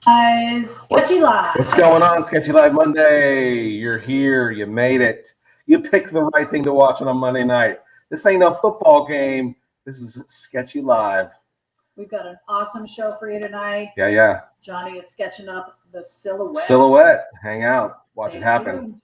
Guys, Sketchy Live. What's going on, Sketchy Live Monday? You're here. You made it. You picked the right thing to watch on a Monday night. This ain't no football game. This is Sketchy Live. We've got an awesome show for you tonight. Yeah. Johnny is sketching up the silhouette. Silhouette. Hang out. Watch Stay it happen.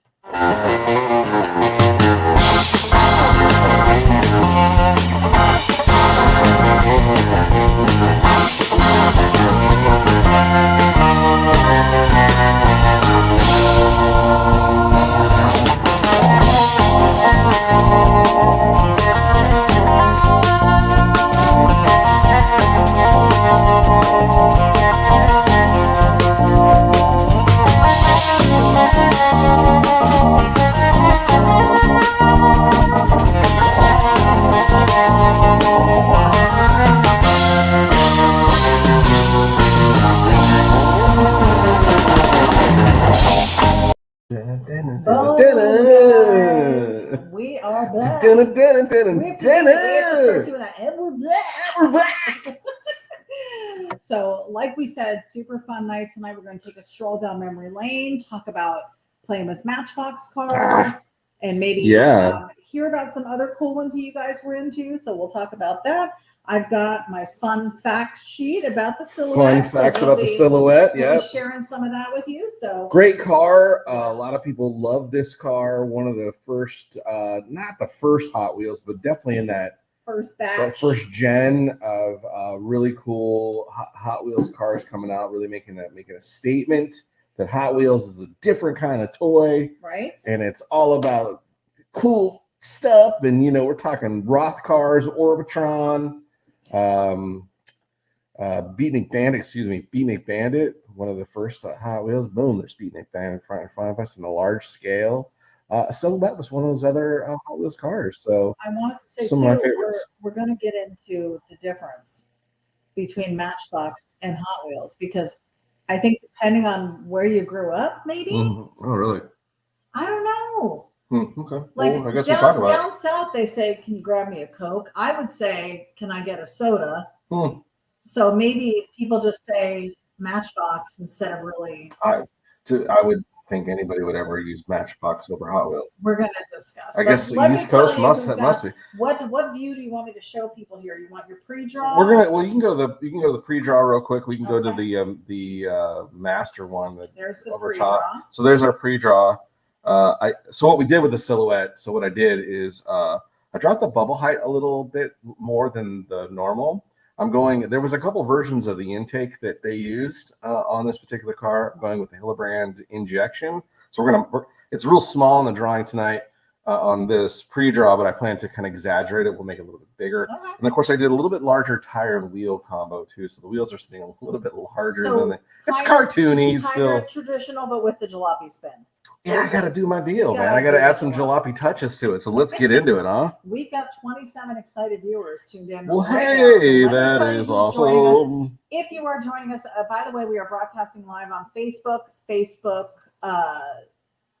We are back. We're We have to start doing that. And we're back. So, like we said, super fun night tonight. We're going to take a stroll down memory lane, talk about playing with Matchbox cars, and maybe hear about some other cool ones that you guys were into. So we'll talk about that. I've got my fun fact sheet about the silhouette. Fun facts about the silhouette. Yeah, sharing some of that with you. So great car. A lot of people love this car. One of the first, not the first Hot Wheels, but definitely in that first batch, that first gen of really cool Hot Wheels cars coming out, really making a statement that Hot Wheels is a different kind of toy, right? And it's all about cool stuff. And we're talking Roth cars, Orbitron. Beatnik Bandit, one of the first Hot Wheels. Boom, there's Beatnik Bandit in front of us in a large scale. Silhouette was one of those other Hot Wheels cars. So I wanted to say some of my favorites. We're going to get into the difference between Matchbox and Hot Wheels, because I think depending on where you grew up, maybe. Mm-hmm. Oh, really? I don't know. Okay. Like well, I guess we'll talk about down south, they say, "Can you grab me a Coke?" I would say, "Can I get a soda?" So maybe people just say Matchbox instead of really. I would think anybody would ever use Matchbox over Hot Wheels. We're going to discuss. I guess the East Coast must be. What view do you want me to show people here? You want your pre-draw? You can go to the pre-draw real quick. We can go to the master one there's the over pre-draw. top. So there's our pre-draw. So what we did with the silhouette. So what I did is I dropped the bubble height a little bit more than the normal. There was a couple versions of the intake that they used on this particular car. I'm going with the Hillebrand injection. So it's real small in the drawing tonight on this pre-draw, but I plan to kind of exaggerate it. We'll make it a little bit bigger. Okay. And of course, I did a little bit larger tire and wheel combo too. So the wheels are sitting a little bit larger than it's cartoony. Still traditional, but with the jalopy spin. Yeah, I got to do my deal, man. I got to add some jalopy touches to it. So let's get into it, huh? We've got 27 excited viewers tuned in. Well, hey, that is awesome. If you are joining us, by the way, we are broadcasting live on Facebook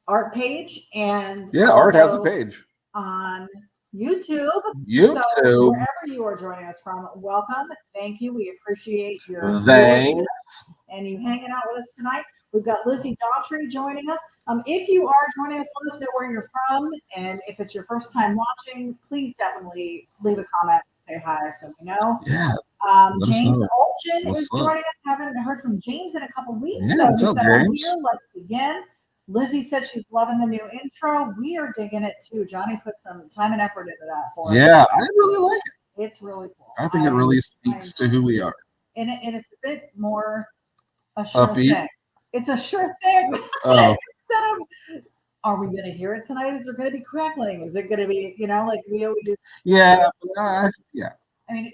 art page, and Art has a page on YouTube. So wherever you are joining us from, welcome. Thank you. We appreciate your thanks and you hanging out with us tonight. We've got Lizzie Daughtry joining us. If you are joining us, let us know where you're from. And if it's your first time watching, please definitely leave a comment and say hi so we know. Yeah. James Olchin is joining us. Haven't heard from James in a couple weeks. Yeah, so let's begin. Lizzie said she's loving the new intro. We are digging it too. Johnny put some time and effort into that for us. Yeah, I really like it. It's really cool. I think it really speaks to who we are. And it's a bit more a sure upbeat thing. It's a sure thing. Oh. Instead of, are we going to hear it tonight? Is there going to be crackling? Is it going to be, like we always do? Yeah. Yeah. I mean,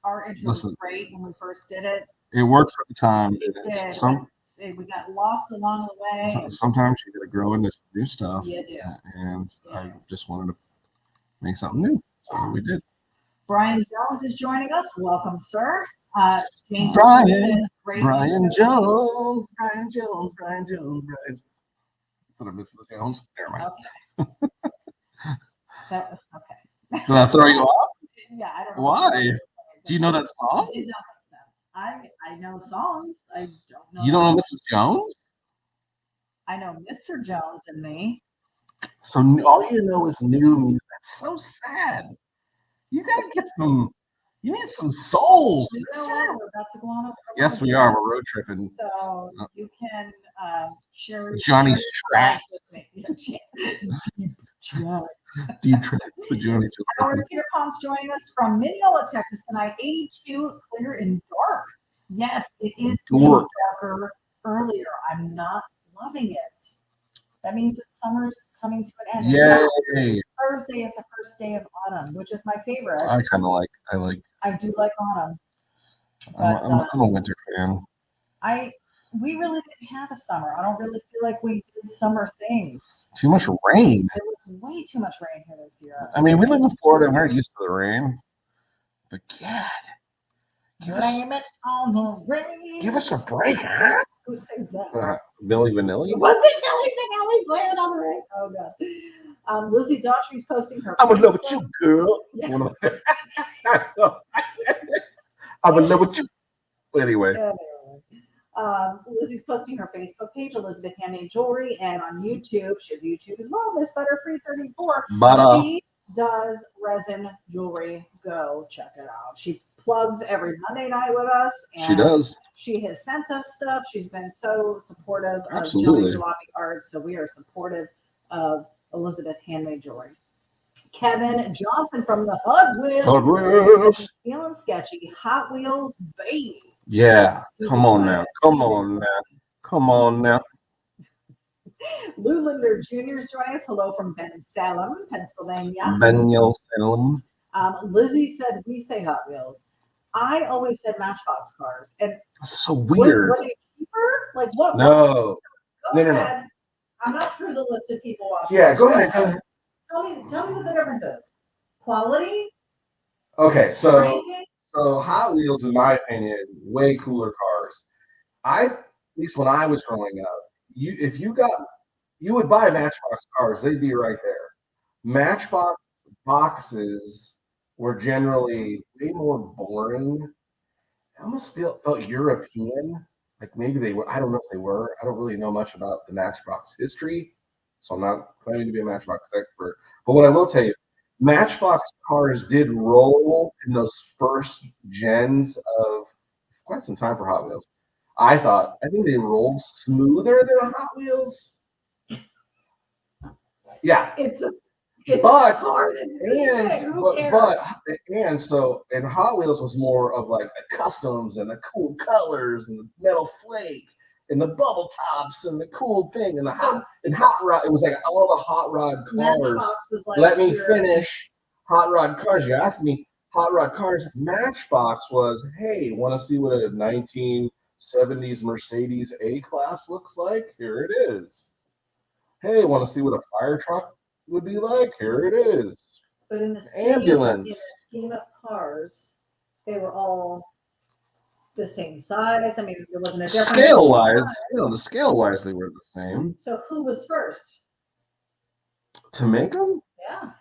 our intro was great when we first did it. It worked for the time. It did. We got lost along the way. Sometimes you got to grow into new stuff. You do. And I just wanted to make something new. So we did. Brian Jones is joining us. Welcome, sir. James Brian Jones. Instead of Mrs. Jones. Never mind. Okay. Did I throw you off? Yeah, I don't know. Why? Do you know that song? I did not make sense. I know songs. I don't know. You don't know Mrs. Jones? I know Mr. Jones and me. So all you know is new music. That's so sad. You gotta get some. You need some souls. You know what? We're about to go on a Yes, we road are. trip, We're road tripping. so you can share Johnny's share tracks. with me. Deep tracks. Deep tracks with Johnny. Howard Pierpont's joining us from Mineola, Texas tonight. 82, clear and dark. Yes, it is getting Dark. darker earlier. I'm not loving it. That means that summer's coming to an end. Yay! Thursday is the first day of autumn, which is my favorite. I kind of like. I do like autumn. I'm a winter fan. We really didn't have a summer. I don't really feel like we did summer things. Too much rain. There was way too much rain here this year. I mean, we live in Florida and we're used to the rain. But God, Blame it on the rain. give us a break, huh? Who sings that? Billy Vanilli. Was it Billy Vanilli? Blame it on the rain. Oh God. Lizzie Daughtry's posting her. I'm in love with you, girl. Yeah. I'm in love with you. Anyway. Lizzie's posting her Facebook page, Elizabeth Handmade Jewelry, and on YouTube, she has YouTube as well, Miss Butterfree 34. But she does resin jewelry. Go check it out. She plugs every Monday night with us. And she does. She has sent us stuff. She's been so supportive Absolutely. of Johnny Jalopy Art, so we are supportive of Elizabeth Handmade Jewelry. Kevin Johnson from the Hot Wheels. Feeling sketchy. Hot Wheels, baby. Yeah. Come on now. Come on now. Come on now. Lou Linder Jr. is joining us. Hello from Ben Salem, Pennsylvania. Daniel Salem. Lizzie said, we say Hot Wheels. I always said Matchbox cars. And That's so weird. were they cheaper? Like what? No. Go No. ahead. I'm not through the list of people watching. Yeah, go ahead. Tell me what the difference is. Quality? Okay, so Ranking? Hot Wheels, in my opinion, way cooler cars. At least when I was growing up, you would buy Matchbox cars, they'd be right there. Matchbox boxes were generally way more boring. I almost felt European. Like maybe they were. I don't know if they were. I don't really know much about the Matchbox history, so I'm not claiming to be a Matchbox expert. But what I will tell you, Matchbox cars did roll in those first gens of quite some time for Hot Wheels. I think they rolled smoother than Hot Wheels. Yeah. But Hot Wheels was more of like the customs and the cool colors and the metal flake and the bubble tops and the cool thing and hot rod. It was like all the hot rod cars. Was like Let me finish. Hot rod cars. You asked me hot rod cars. Matchbox was, hey, want to see what a 1970s Mercedes A-Class looks like? Here it is. Hey, want to see what a fire truck would be like? Here it is. But in the scheme of cars, they were all the same size. I mean, there wasn't a difference. Scale-wise, the scale-wise, they were the same. So who was first? To make them? Yeah.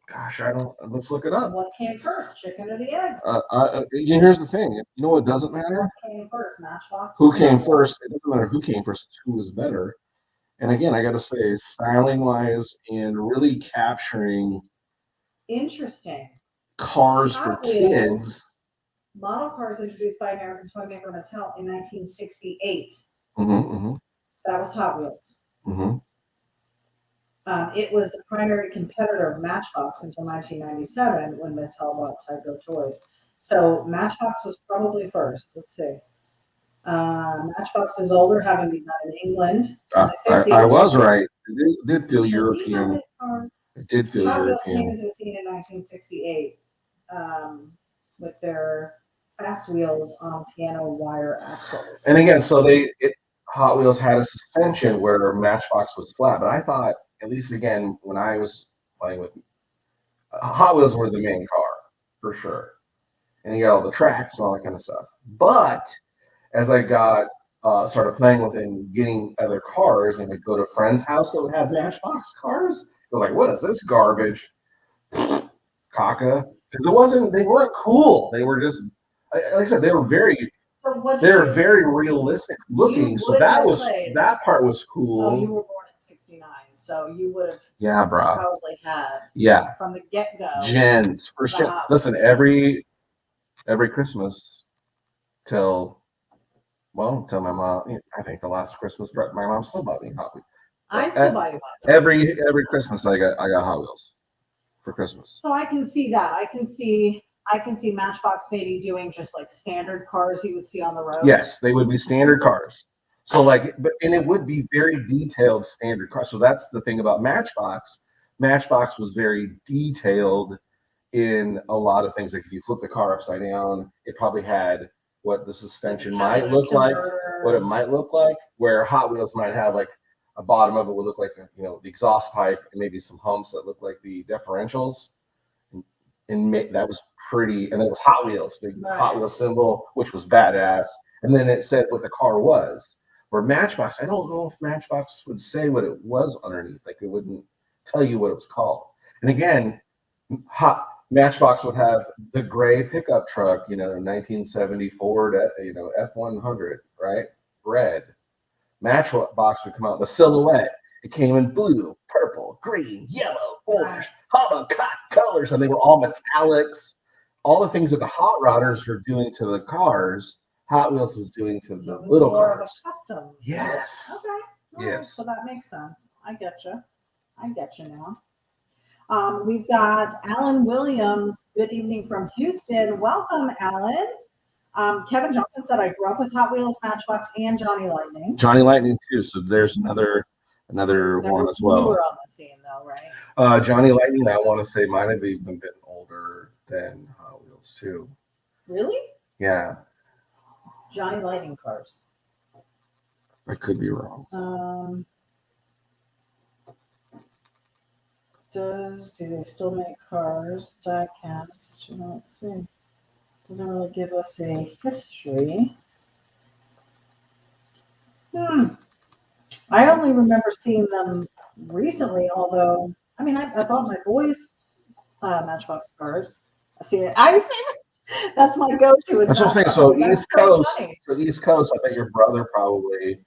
Gosh, let's look it up. What came first, chicken or the egg? Here's the thing. You know what doesn't matter? What came first, Matchbox? Who came first? It doesn't matter who came first. Who was better? And again, I got to say, styling-wise and really capturing interesting cars for kids. Model cars introduced by American toy maker Mattel in 1968. That was Hot Wheels. It was the primary competitor of Matchbox until 1997 when Mattel bought Tyco Toys. So Matchbox was probably first. Let's see. Matchbox is older, having begun in England. I was right. It did feel European. It did feel European. Came into the scene in 1968 with their fast wheels on piano wire axles. And again, so Hot Wheels had a suspension where Matchbox was flat. But I thought, at least again, when I was playing with Hot Wheels were the main car for sure, and you got all the tracks and all that kind of stuff. But as I got started playing with and getting other cars, and I'd go to a friend's house that would have Matchbox cars, I was like, "What is this garbage?" Caca, because they weren't cool. They were just, like I said, they were very So what? They're very realistic looking. So that part was cool. Oh, you were born in '69, so you would have probably had from the get-go. Gens for sure. Listen, every Christmas till my mom. I think the last Christmas, my mom still bought me Hot Wheels. I still buy you one. Every Christmas I got Hot Wheels for Christmas. So I can see that. I can see Matchbox maybe doing just like standard cars you would see on the road. Yes, they would be standard cars. So and it would be very detailed standard cars. So that's the thing about Matchbox. Matchbox was very detailed in a lot of things. Like if you flip the car upside down, it probably had what the suspension might look like, what it might look like, where Hot Wheels might have like a bottom of it would look like, the exhaust pipe and maybe some humps that look like the differentials. And that was pretty, and it was Hot Wheels, big Hot Wheels symbol, which was badass. And then it said what the car was. Where Matchbox, I don't know if Matchbox would say what it was underneath. Like it wouldn't tell you what it was called. And again, Matchbox would have the gray pickup truck, 1970 Ford, F100, right? Red. Matchbox would come out, the silhouette. It came in blue, purple, green, yellow, orange, cotton colors, and they were all metallics. All the things that the hot rodders were doing to the cars, Hot Wheels was doing to the little cars. More of a custom. Yes. Okay. Yes. So that makes sense. I get you now. We've got Alan Williams. Good evening from Houston. Welcome, Alan. Kevin Johnson said, I grew up with Hot Wheels, Matchbox, and Johnny Lightning. Johnny Lightning too. So there's another one as well. You were on the scene though, right? Johnny Lightning, I want to say might have even been older than Hot Wheels too. Really? Yeah. Johnny Lightning cars. I could be wrong. Do they still make cars? Diecast? Let's see. Doesn't really give us a history. I only remember seeing them recently, although I bought my boys Matchbox cars. That's my go-to. That's what I'm saying. So East Coast. So East Coast. I bet your brother probably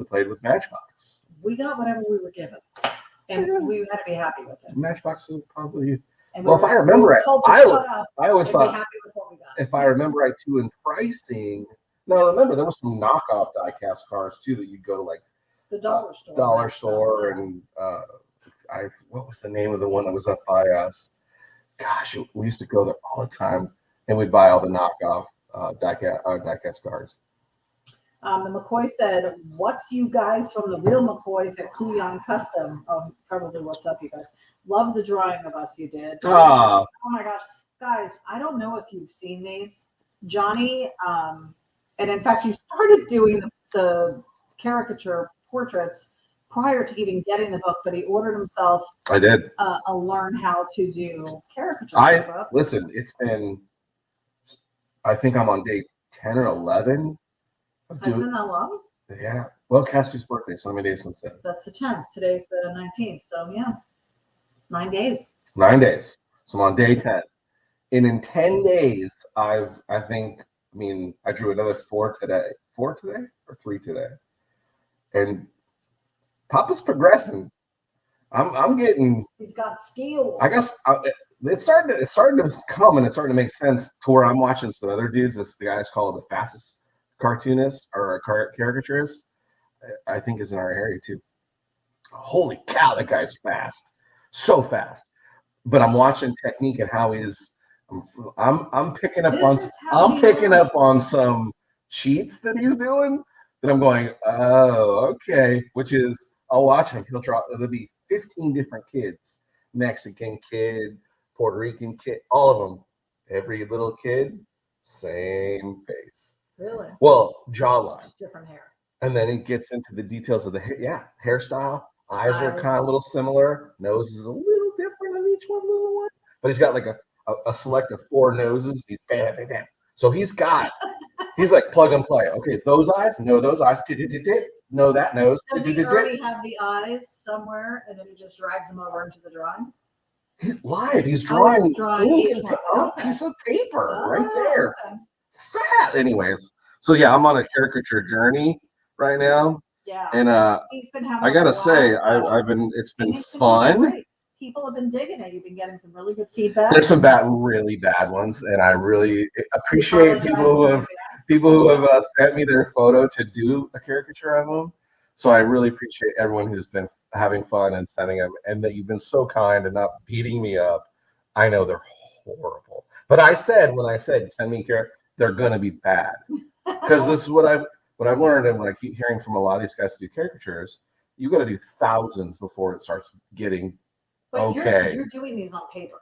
played with Matchbox. We got whatever we were given, and we had to be happy with it. Matchbox was probably. Well, if I remember right, I always thought if I remember right too in pricing. No, remember there was some knockoff diecast cars too that you'd go to like the dollar store, and what was the name of the one that was up by us? Gosh, we used to go there all the time, and we'd buy all the knockoff diecast cars. And McCoy said, "What's you guys from the real McCoys at Kuyan Custom?" Oh, probably what's up, you guys? Love the drawing of us you did. Oh my gosh, guys! I don't know if you've seen these, Johnny. And in fact, you started doing the caricature portraits prior to even getting the book, but he ordered himself. I did. A learn how to do caricature. Listen. It's been. I think I'm on day 10 or 11. Has it been that long? Yeah. Well, Cassie's birthday, so how many days since then? That's the 10th. Today's the 19th. So yeah, 9 days. 9 days. So I'm on day 10. And in 10 days, I drew another 4 today. 4 today or 3 today? And Papa's progressing. I'm getting. He's got skills. I guess it's starting to come, and it's starting to make sense to where I'm watching some other dudes. The guys call it the fastest cartoonist or a caricaturist. I think is in our area too. Holy cow, that guy's fast, so fast. But I'm watching technique and how he's. I'm picking up on some cheats that he's doing that I'm going, oh, okay. Which is I'll watch him. There'll be 15 different kids, Mexican kid, Puerto Rican kid, all of them. Every little kid, same face. Really? Well, jawline. Just different hair. And then it gets into the details of the hair. Yeah, hairstyle. Eyes are kind of a little similar. Nose is a little different on each little one. But he's got like a select of 4 noses. He's bam, bam, bam. So he's like plug and play. Okay, those eyes, no, those eyes, no, that nose. Does he already have the eyes somewhere, and then he just drags them over into the drawing? He's drawing ink on a piece of paper right there. fat. Anyways, so yeah, I'm on a caricature journey right now, Yeah. and He's been having I gotta a say, blast, I've been it's and been it's been fun. great. People have been digging it. You've been getting some really good feedback. There's some really bad ones, and I really appreciate Apologize people in who advance. have sent me their photo to do a caricature of them. So I really appreciate everyone who's been having fun and sending them, and that you've been so kind and not beating me up. I know they're horrible, but I said when I said send me they're gonna be bad because this is what I've learned, and what I keep hearing from a lot of these guys who do caricatures. You got to do thousands before it starts getting But okay. you're doing these on paper.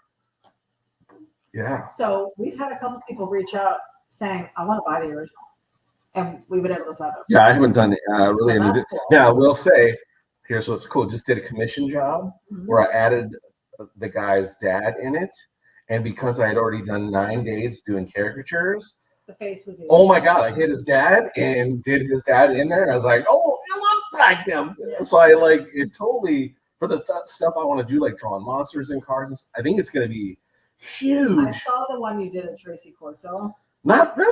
Yeah. So we've had a couple people reach out saying, I want to buy the original. And we would able to sell them. Yeah, I haven't done really So anything. that's cool. Now, I will say, here's what's cool. Just did a commission job Mhm. where I added the guy's dad in it. And because I had already done 9 days doing caricatures, The face was easy. oh my God, I hit his dad and did his dad in there. And I was like, oh, you look like him. Yeah. So I like it totally, for the stuff I want to do, like drawing monsters and cards, I think it's going to be I huge. saw the one you did at Tracy Corfield. Not bad.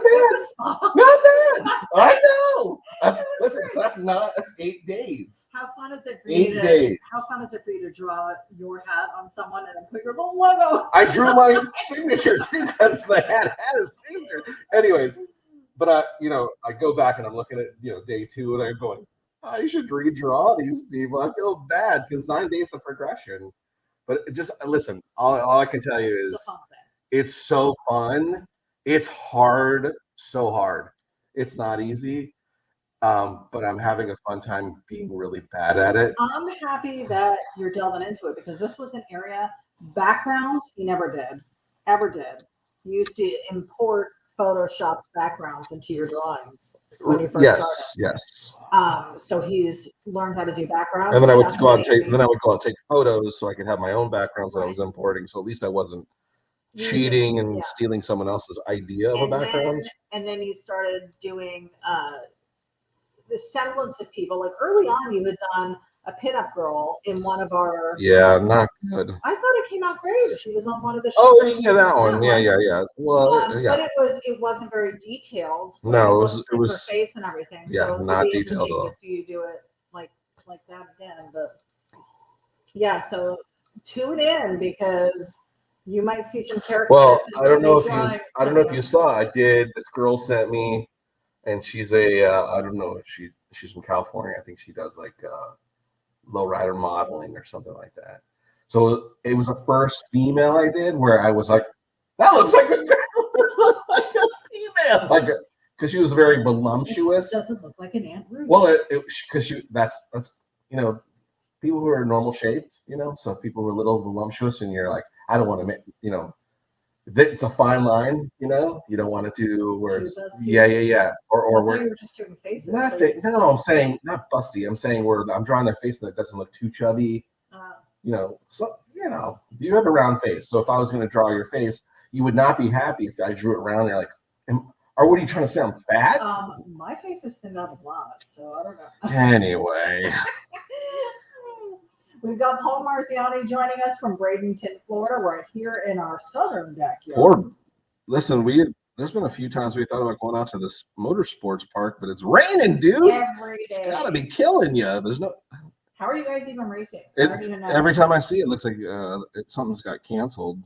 Not Not bad. I know. Listen, so that's 8 days. How fun is it for 8 you days. How fun is it for you to draw your hat on someone and then put your little logo? I drew my signature too because the hat had a signature. Anyways, but I go back and I'm looking at day 2 and I'm going, I should redraw these people. I feel bad because 9 days of progression. But just listen, all I can tell you is it's so fun. It's hard, so hard. It's not easy. But I'm having a fun time being really bad at it. I'm happy that you're delving into it because this was an area, backgrounds, you never did, ever did. You used to import Photoshop's backgrounds into your drawings when you first started. Yes. So he's learned how to do backgrounds. And then I would go out and take photos so I could have my own backgrounds that I was importing. So at least I wasn't cheating and stealing someone else's idea of a background. And then you started doing the semblance of people. Like early on, you had done a pinup girl in one of our. Yeah, not good. I thought it came out great. She was on one of the shows. Oh yeah, that one. Yeah. Well, yeah. But it wasn't very detailed. No, it was her face and everything. Yeah, so not detailed at all. To see you do it like that again, but yeah. So tune in because you might see some characters. Well, I don't know if you saw. I did. This girl sent me, and she's I don't know if she's from California. I think she does like lowrider modeling or something like that. So it was the first female I did where I was like, that looks like a girl, like a female, because she was very voluptuous. It doesn't look like an Aunt Ruth. Well, because that's people who are normal shaped, so people who are a little voluptuous, and you're like, I don't want to make, it's a fine line, you don't want to do where it's, yeah, or where you were just doing faces. No, I'm saying not busty. I'm saying where I'm drawing their face that doesn't look too chubby. So you have a round face. So if I was going to draw your face, you would not be happy if I drew it round. You're like, or what are you trying to say? I'm fat? My face is thinned out a lot, so I don't know. Anyway. We've got Paul Marziani joining us from Bradenton, Florida. We're here in our southern backyard. Listen, there's been a few times we thought about going out to this motorsports park, but it's raining, dude. Every day. It's gotta be killing you. There's no. How are you guys even racing? Every time I see it, looks like something's got canceled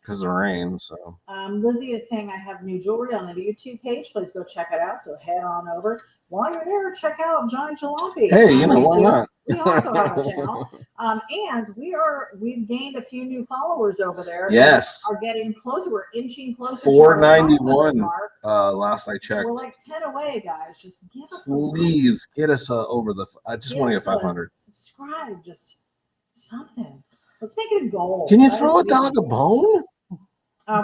because of rain. So Lizzie is saying I have new jewelry on the YouTube page. Please go check it out. So head on over. While you're there, check out Johnny Jalopy. Hey, why not? We also have a channel. And we've gained a few new followers over there. Yes. Are getting closer. We're inching closer. 491. Last I checked. We're like 10 away, guys. Just give us. Please get us over the. I just want to get 500. Subscribe, just something. Let's make it a goal. Can you throw a dog a bone?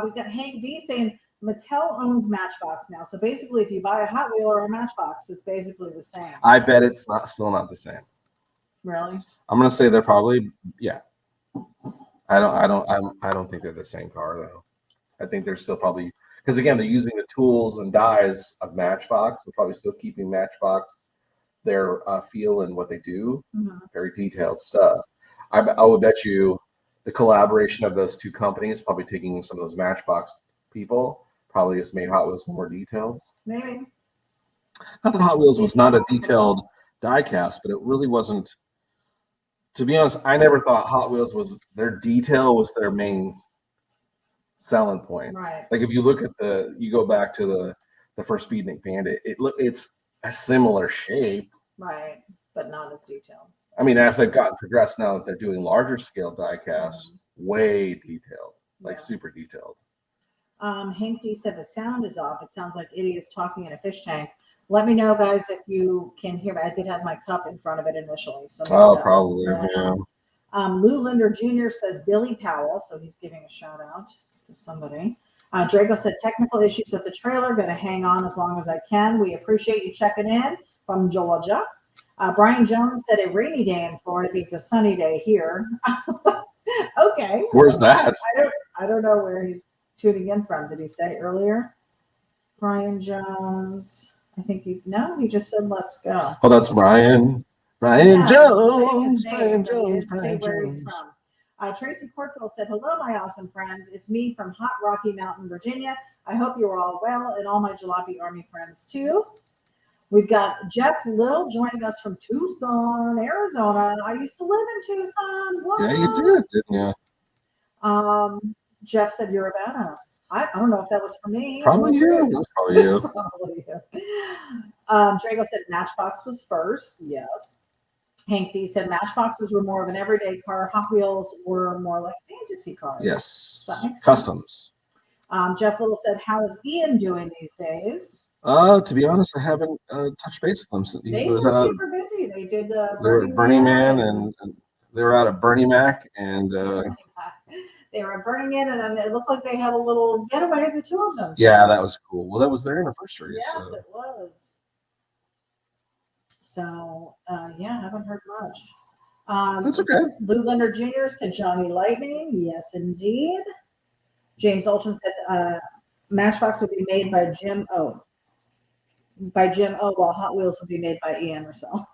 We've got Hank D saying Mattel owns Matchbox now. So basically, if you buy a Hot Wheel or a Matchbox, it's basically the same. I bet it's still not the same. Really? I'm gonna say they're probably I don't think they're the same car though. I think they're still probably because again they're using the tools and dies of Matchbox. They're probably still keeping Matchbox their feel and what they do. Very detailed stuff. I would bet you the collaboration of those two companies probably taking some of those Matchbox people probably has made Hot Wheels more detailed. Maybe. Not that Hot Wheels was not a detailed diecast, but it really wasn't. To be honest, I never thought Hot Wheels was their detail was their main selling point. Right. Like if you look at you go back to the first Speednik Bandit, it's a similar shape. Right, but not as detailed. I mean, as they've gotten progressed now that they're doing larger scale diecasts, way detailed, like super detailed. Hank D said the sound is off. It sounds like idiots talking in a fish tank. Let me know, guys, if you can hear me. I did have my cup in front of it initially. So probably, yeah. Lou Linder Jr. says Billy Powell, so he's giving a shout out to somebody. Draco said technical issues with the trailer. Going to hang on as long as I can. We appreciate you checking in from Georgia. Brian Jones said a rainy day in Florida beats a sunny day here. Okay. Where's that? I don't know where he's tuning in from. Did he say earlier? Brian Jones. I think he just said let's go. Oh, that's Brian. Brian Jones. Brian Jones. Say where he's from. Tracy Cortville said, hello, my awesome friends. It's me from Hot Rocky Mountain, Virginia. I hope you are all well, and all my Jalopy Army friends too. We've got Jeff Little joining us from Tucson, Arizona. I used to live in Tucson. What? Yeah, you did, didn't you? Jeff said you're a badass. I don't know if that was for me. Probably you. That's probably you. Probably you. Drago said Matchbox was first. Yes. Hank D said Matchboxes were more of an everyday car. Hot Wheels were more like fantasy cars. Yes. That makes Customs. Sense. Jeff Little said, how is Ian doing these days? To be honest, I haven't touched base with them since They were super busy. They did Burning Man and they were out at Bernie Mac and they were at Burning Man, and then it looked like they had a little getaway, the two of them. So. Yeah, that was cool. Well, that was their anniversary. Yes, so. it was. So, yeah, I haven't heard much. That's okay. Lou Leonard Jr. said Johnny Lightning. Yes, indeed. James Olchen said Matchbox would be made by Jim O. While Hot Wheels would be made by Ian Russell.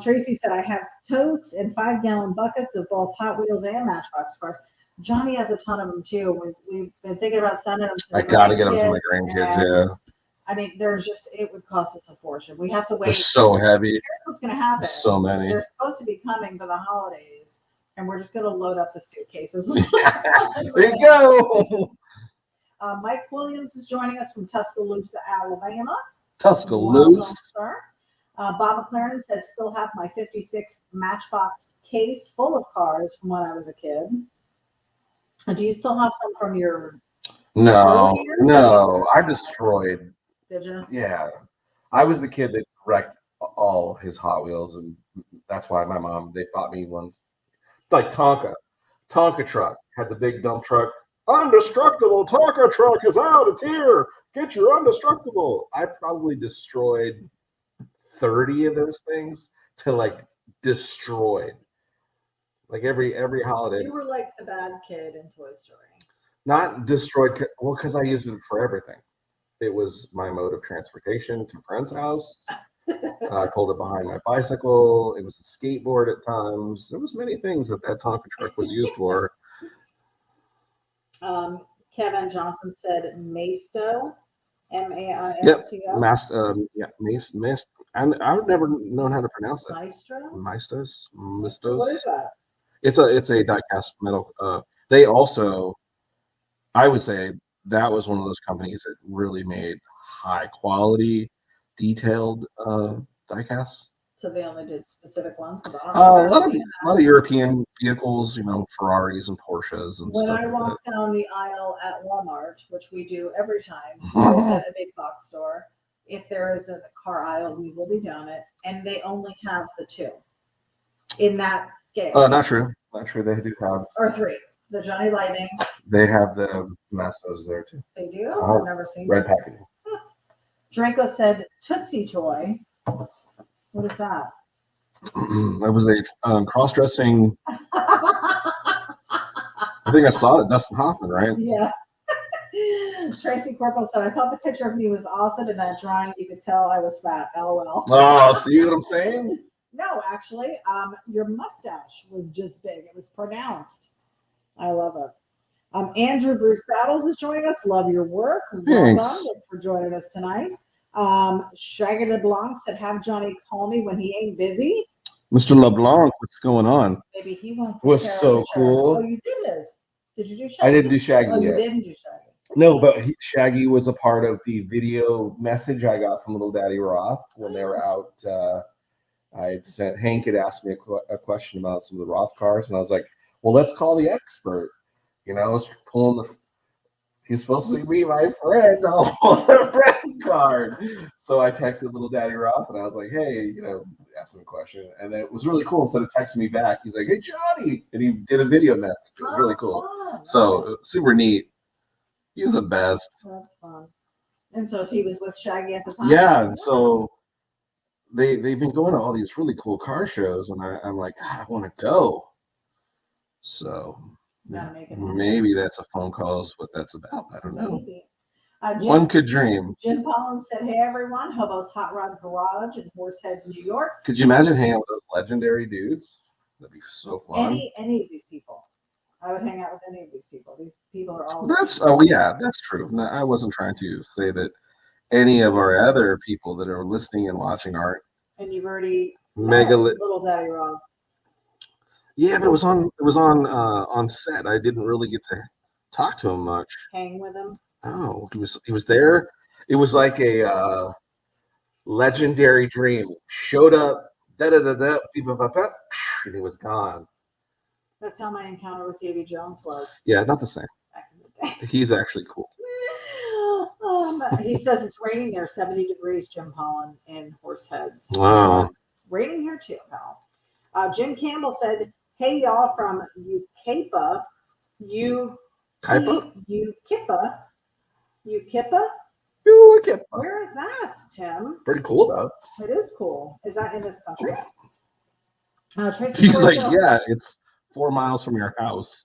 Tracy said, I have totes and 5-gallon buckets of both Hot Wheels and Matchbox cars. Johnny has a ton of them too. We've been thinking about sending them to I got to get them to my grandkids, yeah. I mean, it would cost us a fortune. We have to wait. They're so heavy. Here's what's going to happen. There's so many. They're supposed to be coming for the holidays, and we're just going to load up the suitcases. There you go. Mike Williams is joining us from Tuscaloosa, Alabama. Tuscaloosa. Bob McLaren said, still have my 56 Matchbox case full of cars from when I was a kid. Do you still have some from your... No, I destroyed. Did you? Yeah. I was the kid that wrecked all his Hot Wheels, and that's why my mom, they bought me ones. Like Tonka truck, had the big dump truck. Undestructible Tonka truck is out, it's here. Get your Undestructible. I probably destroyed 30 of those things to like destroyed. Like every holiday. You were like the bad kid in Toy Story. Not destroyed, well, because I used it for everything. It was my mode of transportation to a friend's house. I pulled it behind my bicycle. It was a skateboard at times. There was many things that Tonka truck was used for. Kevin Johnson said Maisto, M-A-I-S-T-O. Yep, Mace. I've never known how to pronounce that. Maestos? Mistos. What is that? It's a die-cast metal. They also, I would say, that was one of those companies that really made high quality, detailed die-casts. So they only did specific ones? A lot of European vehicles, Ferraris and Porsches and when stuff. When I walk down the aisle at Walmart, which we do every time, always at a big box store, if there is a car aisle, we will be down it, and they only have the two in that scale. Not true. They do have. Or three. The Johnny Lightning. They have the Mastos there too. They do? I've never seen red that. packaging. Draco said Tootsie Toy. What is that? That was a cross-dressing. I think I saw it. Dustin Hoffman, right? Yeah. Tracy Corporal said, I thought the picture of me was awesome. In that drawing, you could tell I was fat. LOL. Oh, see what I'm saying? No, actually, your mustache was just big. It was pronounced. I love it. Andrew Bruce Battles is joining us. Love your work. Thanks. Welcome. Thanks for joining us tonight. Shaggy LeBlanc said, have Johnny call me when he ain't busy. Mr. LeBlanc, what's going on? Maybe he wants to Was carry so the chair. cool. Oh, you did this. Did you do Shaggy? I didn't do Shaggy Oh, you yet. didn't do Shaggy. No, but Shaggy was a part of the video message I got from Little Daddy Roth when they were out. I had sent Hank had asked me a question about some of the Roth cars, and I was like, "Well, let's call the expert." You know, I was pulling the. He's supposed to be my friend on the friend card. So I texted Little Daddy Roth, and I was like, "Hey, you know, ask him a question," and it was really cool. Instead of texting me back, he's like, "Hey, Johnny," and he did a video message. It was really cool. Fun. So super neat. He's the best. That's fun. And so he was with Shaggy at the time? Yeah, so they've been going to all these really cool car shows, and I'm like, God, I want to go. So maybe that's a phone call is what that's about. I don't know. One could dream. Jim Collins said, hey, everyone, Hobo's Hot Rod Garage in Horseheads, New York. Could you imagine hanging out with those legendary dudes? That'd be so fun. Any of these people. I would hang out with any of these people. These people are all. That's true. No, I wasn't trying to say that any of our other people that are listening and watching aren't. And you've already Little Daddy Rob. Yeah, but it was on set. I didn't really get to talk to him much. Hang with him. Oh, he was there. It was like a legendary dream. Showed up, and he was gone. That's how my encounter with Davy Jones was. Yeah, not the same. Back in the day. He's actually cool. He says it's raining there, 70 degrees, Jim Holland in Horseheads. Wow. Raining here too, pal. Jim Campbell said, hey, y'all from Ukippa. Where is that, Tim? Pretty cool, though. It is cool. Is that in this country? He's like, yeah, it's 4 miles from your house.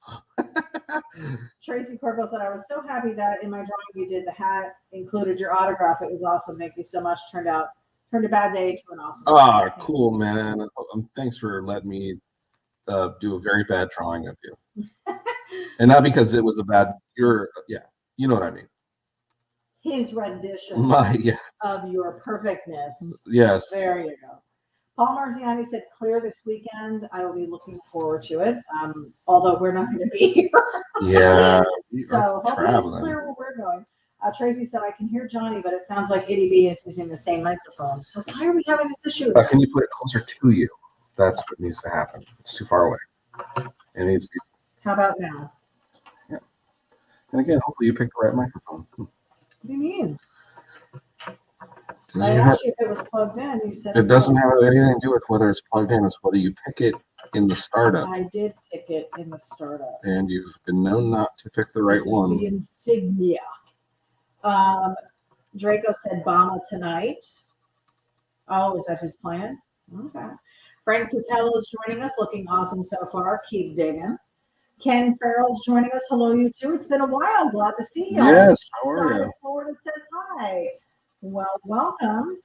Tracy Corville said, I was so happy that in my drawing you did the hat, included your autograph. It was awesome. Thank you so much. Turned a bad day to an awesome day. Cool, man. Thanks for letting me do a very bad drawing of you. And not because it was a bad, you know what I mean. His rendition of your perfectness. Yes. There you go. Paul Marziani said, clear this weekend. I will be looking forward to it. Although we're not going to be here. Yeah. So hopefully it's clear where we're going. Tracy said, I can hear Johnny, but it sounds like ity-B is using the same microphone. So why are we having this issue? Can you put it closer to you? That's what needs to happen. It's too far away. It needs to be. How about now? Yeah. And again, hopefully you picked the right microphone. What do you mean? I asked you if it was plugged in. You said it doesn't have anything to do with whether it's plugged in. It's whether you pick it in the startup. I did pick it in the startup. And you've been known not to pick the right one. The insignia. Draco said Bama tonight. Oh, is that his plan? Okay. Frank Capello is joining us, looking awesome so far. Keep digging. Ken Farrell's joining us. Hello, you two. It's been a while. Glad to see you. Yes, how are you? Florida says hi. Well, welcome.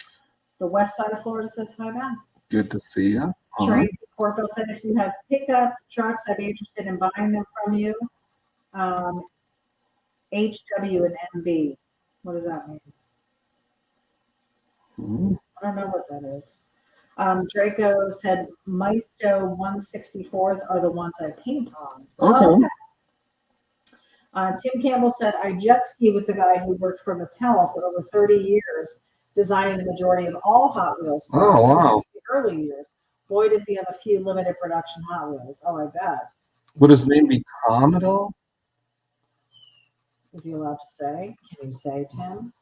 The west side of Florida says hi back. Good to see you. Tracy Corpo said, if you have pickup trucks, I'd be interested in buying them from you. HW and MB. What does that mean? I don't know what that is. Draco said, Maisto 164th are the ones I paint on. Okay. Tim Campbell said, I jet ski with the guy who worked for Mattel for over 30 years, designing the majority of all Hot Wheels cars. Oh, wow. Since the early years. Boy, does he have a few limited production Hot Wheels. Oh, I bet. Would his name be Tom at all? Is he allowed to say? Can you say, Tim?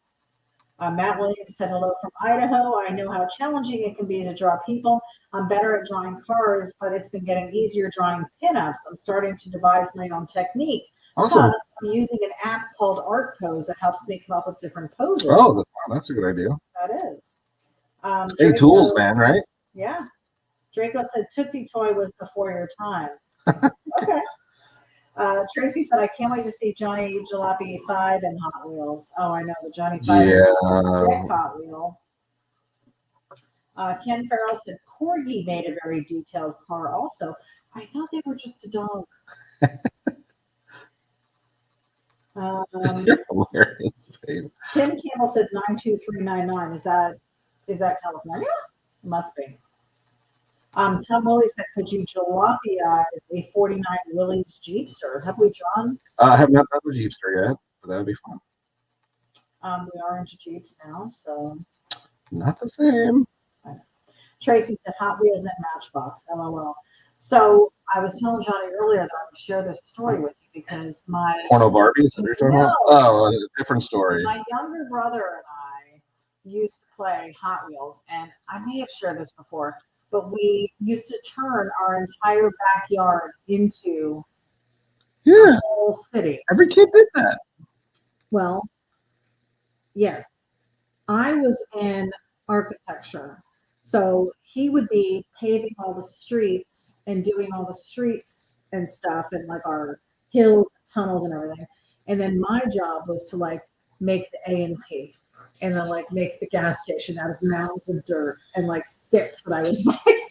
Matt Williams said, hello from Idaho. I know how challenging it can be to draw people. I'm better at drawing cars, but it's been getting easier drawing pinups. I'm starting to devise my own technique. Awesome. Plus, I'm using an app called Art Pose that helps me come up with different poses. Oh, that's a good idea. That is. Hey, tools, man, right? Yeah. Draco said Tootsie Toy was before your time. Okay. Tracy said, I can't wait to see Johnny Jalopy 5 in Hot Wheels. Oh, I know the Johnny 5 sick Hot Wheel. Ken Farrell said, Corgi made a very detailed car also. I thought they were just a dog. You're hilarious, babe. Tim Campbell said 92399. Is that California? It must be. Tom Willie said, could you jalopy-ize a 49 Willys Jeepster? Have we drawn? I have not done the Jeepster yet, but that would be fun. We are into Jeeps now, so. Not the same. Tracy said Hot Wheels and Matchbox, LOL. So I was telling Johnny earlier that I would share this story with you because my Porno Barbies? That you're talking about? Oh, a different story. My younger brother and I used to play Hot Wheels, and I may have shared this before, but we used to turn our entire backyard into a whole city. Every kid did that. Well, yes. I was in architecture. So he would be paving all the streets and doing all the streets and stuff and like our hills, tunnels and everything. And then my job was to like make the A&P and then like make the gas station out of mounds of dirt and like sticks that I would find.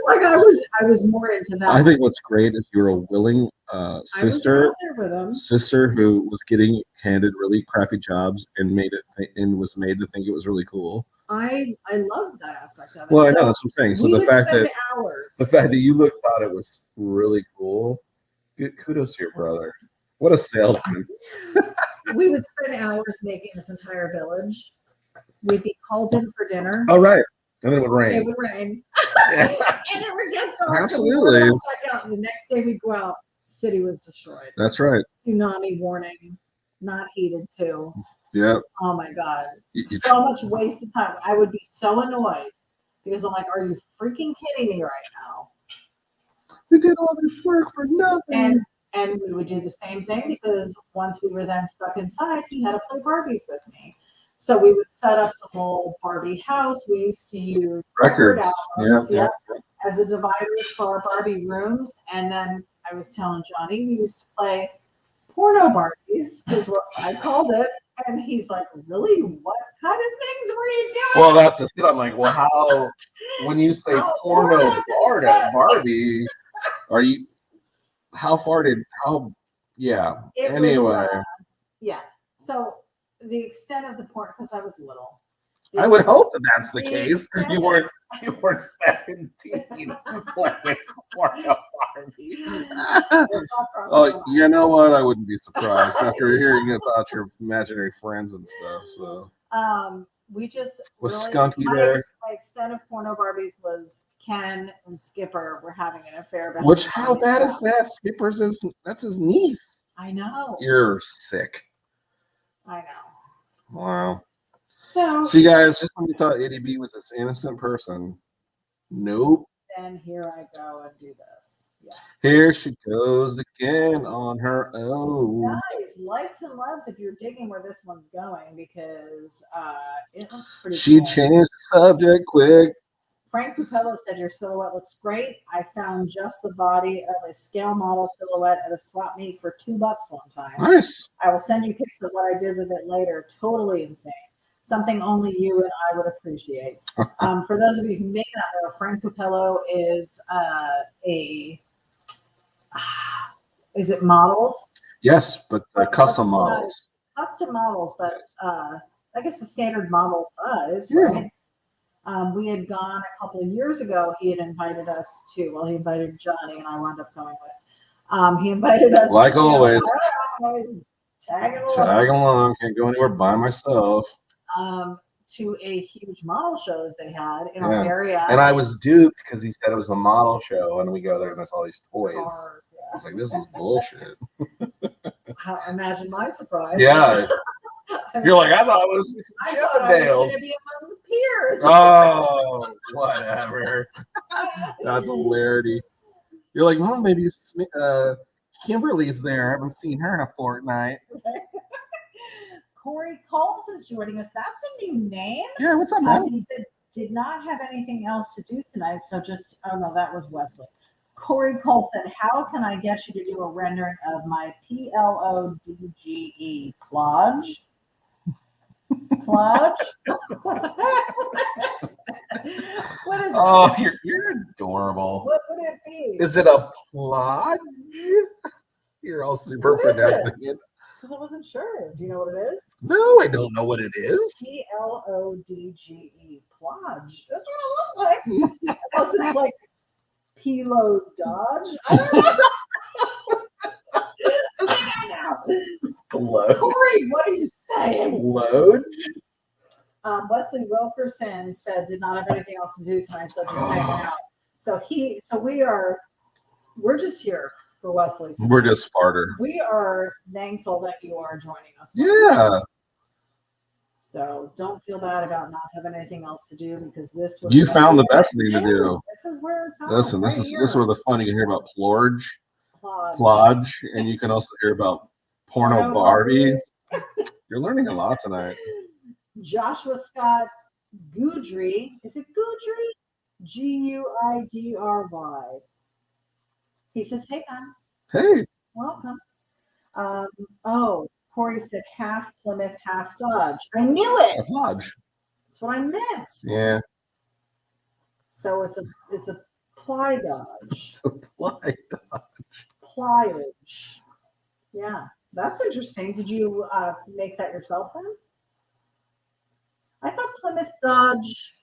Like I was more into that. I think what's great is you're a willing sister who was getting handed really crappy jobs and was made to think it was really cool. I loved that aspect of it. Well, I know that's what I'm saying. So the fact that you thought it was really cool, kudos to your brother. What a salesman. We would spend hours making this entire village. We'd be called in for dinner. Oh, right. And it would rain. It would rain. And it would get dark. Absolutely. And the next day we'd go out, city was destroyed. That's right. Tsunami warning, not heated too. Yeah. Oh my God. So much wasted time. I would be so annoyed because I'm like, are you freaking kidding me right now? We did all this work for nothing. And we would do the same thing because once we were then stuck inside, he had to play Barbies with me. So we would set up the whole Barbie house. We used to use record albums, as a dividers for our Barbie rooms. And then I was telling Johnny, we used to play porno Barbies, is what I called it. And he's like, really? What kind of things were you doing? Well, that's just it. I'm like, well, how, when you say porno Barbie, anyway. Yeah. So the extent of the porn, because I was little. I would hope that that's the case. You weren't 17 playing porno Barbie. Oh, you know what? I wouldn't be surprised after hearing about your imaginary friends and stuff. So we just was Skunky there. My extent of porno Barbies was Ken and Skipper were having an affair. Which how bad is that? Skipper's that's his niece. I know. You're sick. I know. Wow. So see, guys, just when you thought ity-B was this innocent person, nope. Then here I go and do this. Yeah. Here she goes again on her own. Guys, likes and loves if you're digging where this one's going because it looks pretty. She cool. changed the subject quick. Frank Pupello said your silhouette looks great. I found just the body of a scale model silhouette at a swap meet for $2 one time. Nice. I will send you pics of what I did with it later. Totally insane. Something only you and I would appreciate. For those of you who may not know, Frank Pupello is is it models? Yes, but custom models. Custom models, but I guess the standard model size, yeah. Right? We had gone a couple of years ago. He had invited us to. Well, he invited Johnny, and I wound up going with. He invited us. Like always. Tagging along. Can't go anywhere by myself. To a huge model show that they had in our area. And I was duped because he said it was a model show, and we go there and there's all these toys. Cars, I was like, this is bullshit. Imagine my surprise. Yeah. You're like, I thought it was Chippendales. I was going to be among the peers. Oh, whatever. That's hilarity. You're like, well, maybe Kimberly's there. I haven't seen her in a fortnight. Corey Coles is joining us. That's a new name. Yeah, what's up, man? He said, did not have anything else to do tonight, so just, oh no, that was Wesley. Corey Cole said, how can I get you to do a rendering of my PLODGE? Plodge? Plodge? What is oh, you're adorable. What would it be? Is it a plodge? You're all super pronouncing it. Is it wasn't sure. Do you know what it is? No, I don't know what it is. Plodge. Plodge. That's what it looks like. Unless it's like Pilo Dodge. I don't know. Load. Corey, what are you saying? Load. Wesley Wilkerson said did not have anything else to do tonight, so just hanging out. So we're just here for Wesley tonight. We're just farter. We are thankful that you are joining us. Yeah. So don't feel bad about not having anything else to do because this was You found the best thing to do. This is where it's at. Listen, this is where the fun. You can hear about Plodge, Plodge, and you can also hear about Porno Barbie. You're learning a lot tonight. Joshua Scott Goudry. Is it Goudry? Guidry. He says, "Hey guys, Hey, welcome." Corey said half Plymouth, half Dodge. I knew it. a Plodge. That's what I meant. Yeah. So it's a ply Dodge. Why? Pliage. Yeah, that's interesting. Did you make that yourself then? I thought Plymouth Dodge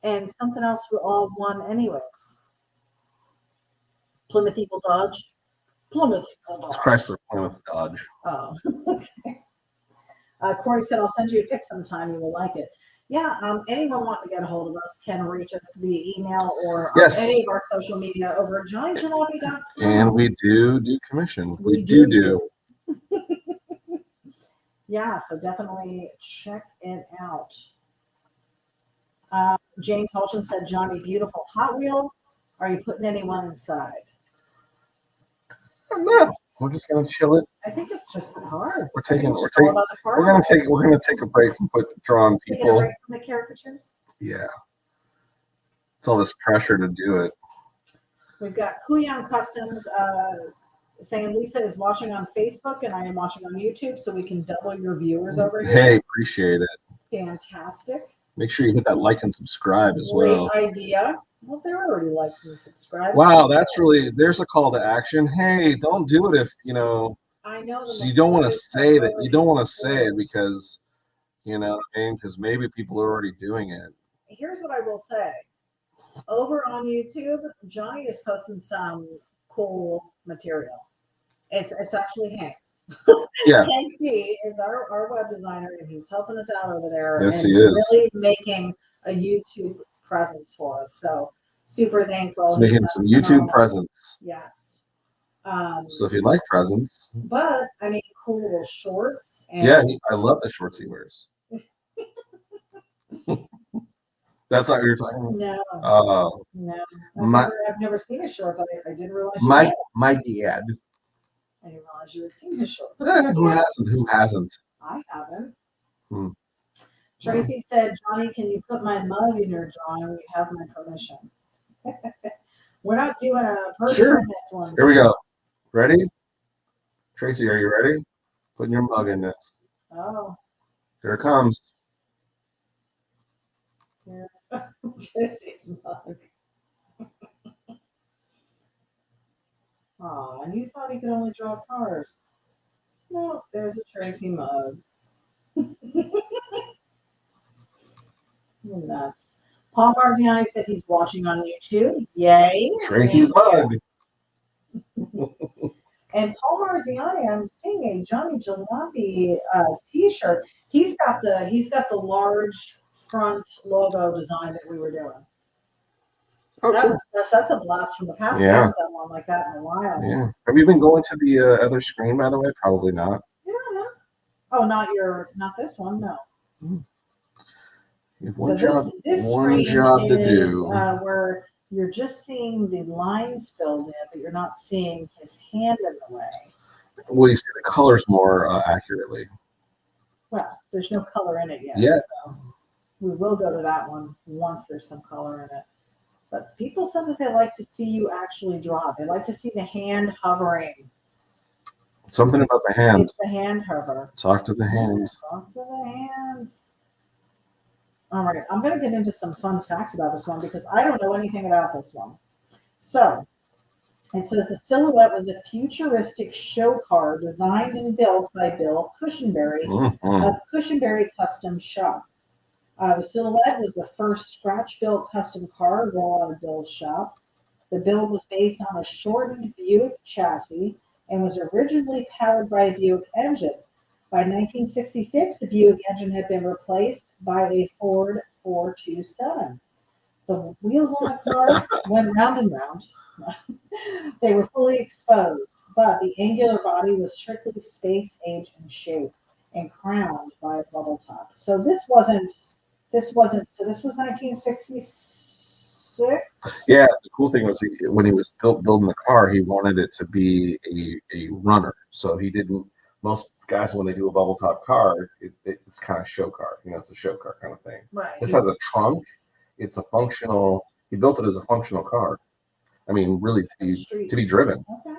and something else were all one anyways. Plymouth Eagle Dodge. Plymouth Eagle Dodge. It's Chrysler Plymouth Dodge. Oh, okay. Corey said, I'll send you a pic sometime. You will like it. Yeah, anyone wanting to get a hold of us can reach us via email or on any of our social media over at johnnyjalabi.com. And we do commission. We do. Yeah, so definitely check it out. James Holton said, Johnny, beautiful Hot Wheel. Are you putting anyone inside? No, we're just gonna chill it. I think it's just the car. We're gonna take a break from drawing Taking a people. break from the caricatures. Yeah. It's all this pressure to do it. We've got Kuyan Customs saying Lisa is watching on Facebook and I am watching on YouTube, so we can double your viewers over here. Hey, appreciate it. Fantastic. Make sure you hit that like and subscribe as well. Great idea. Well, they're already liking and subscribing. Wow, there's a call to action. Hey, don't do it if I know. So you don't want to say that. You don't want to say it because, because maybe people are already doing it. Here's what I will say. Over on YouTube, Johnny is posting some cool material. It's actually Hank. Yeah. Hank B is our web designer, and he's helping us out over there. Yes, and he is. Really making a YouTube presence for us. So super thankful. Making some YouTube presence. Yes. So if you like presents. But I mean, cool little shorts. And yeah, I love the shorts he wears. That's not what you're talking about? No. No. I've never seen his shorts. I didn't realize. My dad. I didn't realize you had seen his shorts. Who hasn't? Who hasn't? I haven't. Tracy said, Johnny, can you put my mug in your drawing? You have my permission. We're not doing a person in this one. Here we go. Ready? Tracy, are you ready? Putting your mug in this. Oh. Here it comes. Here's Tracy's mug. Oh, and you thought he could only draw cars. No, there's a Tracy mug. Nuts. Paul Marziani said he's watching on YouTube. Yay. Tracy's mug. And Paul Marziani, I'm seeing a Johnny Jalopy t-shirt. He's got the large front logo design that we were doing. Oh, cool. That's a blast from the past. Yeah. I haven't done one like that in a while. Yeah. Have you been going to the other screen, by the way? Probably not. Yeah. Oh, not this one, no. You have one job to do. Where you're just seeing the lines filled in, but you're not seeing his hand in the way. Well, you see the colors more accurately. Well, there's no color in it yet. Yes. So we will go to that one once there's some color in it. But people said that they like to see you actually draw. They like to see the hand hovering. Something about the hands. It's the hand hover. Talk to the hands. Talk to the hands. All right, I'm going to get into some fun facts about this one because I don't know anything about this one. So, It says the Silhouette was a futuristic show car designed and built by Bill Cushenberry Mhm. of Cushenberry Custom Shop. The Silhouette was the first scratch-built custom car rolled out of Bill's shop. The build was based on a shortened Buick chassis and was originally powered by a Buick engine. By 1966, the Buick engine had been replaced by a Ford 427. The wheels on the car went round and round. They were fully exposed, but the angular body was strictly space age and shape and crowned by a bubble top. So so this was 1966. Yeah, the cool thing was when he was building the car, he wanted it to be a runner. So he didn't. Most guys, when they do a bubble top car, it's kind of show car. It's a show car kind of thing. Right. This has a trunk. It's a functional. He built it as a functional car. I mean, really to be driven. Okay.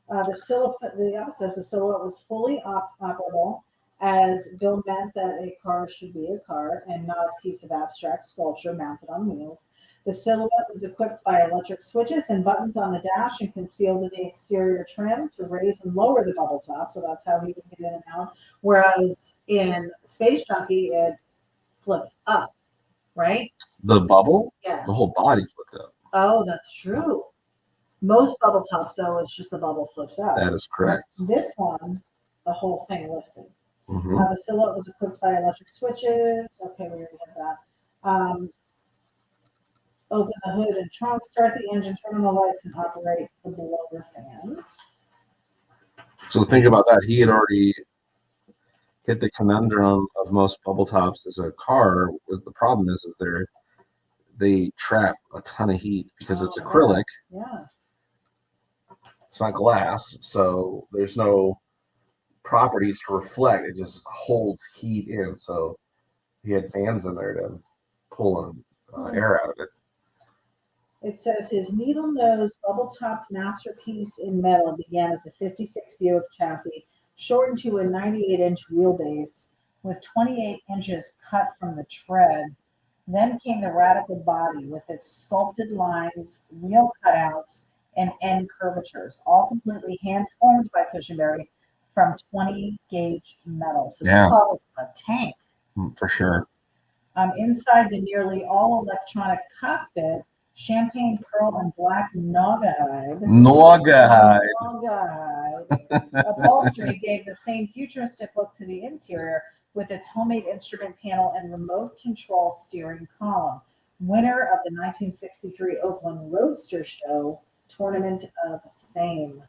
The opposite says the Silhouette was fully operable, as Bill meant that a car should be a car and not a piece of abstract sculpture mounted on wheels. The Silhouette was equipped by electric switches and buttons on the dash and concealed in the exterior trim to raise and lower the bubble top. So that's how he would get in and out. Whereas in Space Junkie, it flipped up, right? The bubble? Yeah. The whole body flipped up. Oh, that's true. Most bubble tops, though, it's just the bubble flips up. That is correct. This one, the whole thing lifted. Mm-hmm. The Silhouette was equipped by electric switches. Okay, we already had that. Open the hood and trunk, start the engine, turn on the lights, and operate the blower fans. So think about that. He had already hit the conundrum of most bubble tops as a car. The problem is they trap a ton of heat because it's acrylic. Yeah. It's not glass, so there's no properties to reflect. It just holds heat in. So he had fans in there to pull air out of it. It says his needle-nosed, bubble-topped masterpiece in metal began as a 56 Buick chassis, shortened to a 98-inch wheelbase with 28 inches cut from the tread. Then came the radical body with its sculpted lines, wheel cutouts, and end curvatures, all completely hand-formed by Cushenberry from 20-gauge metal. So this car was a tank. For sure. Inside the nearly all-electronic cockpit, champagne pearl and black Naugahyde upholstery gave the same futuristic look to the interior with its homemade instrument panel and remote control steering column. Winner of the 1963 Oakland Roadster Show Tournament of Fame.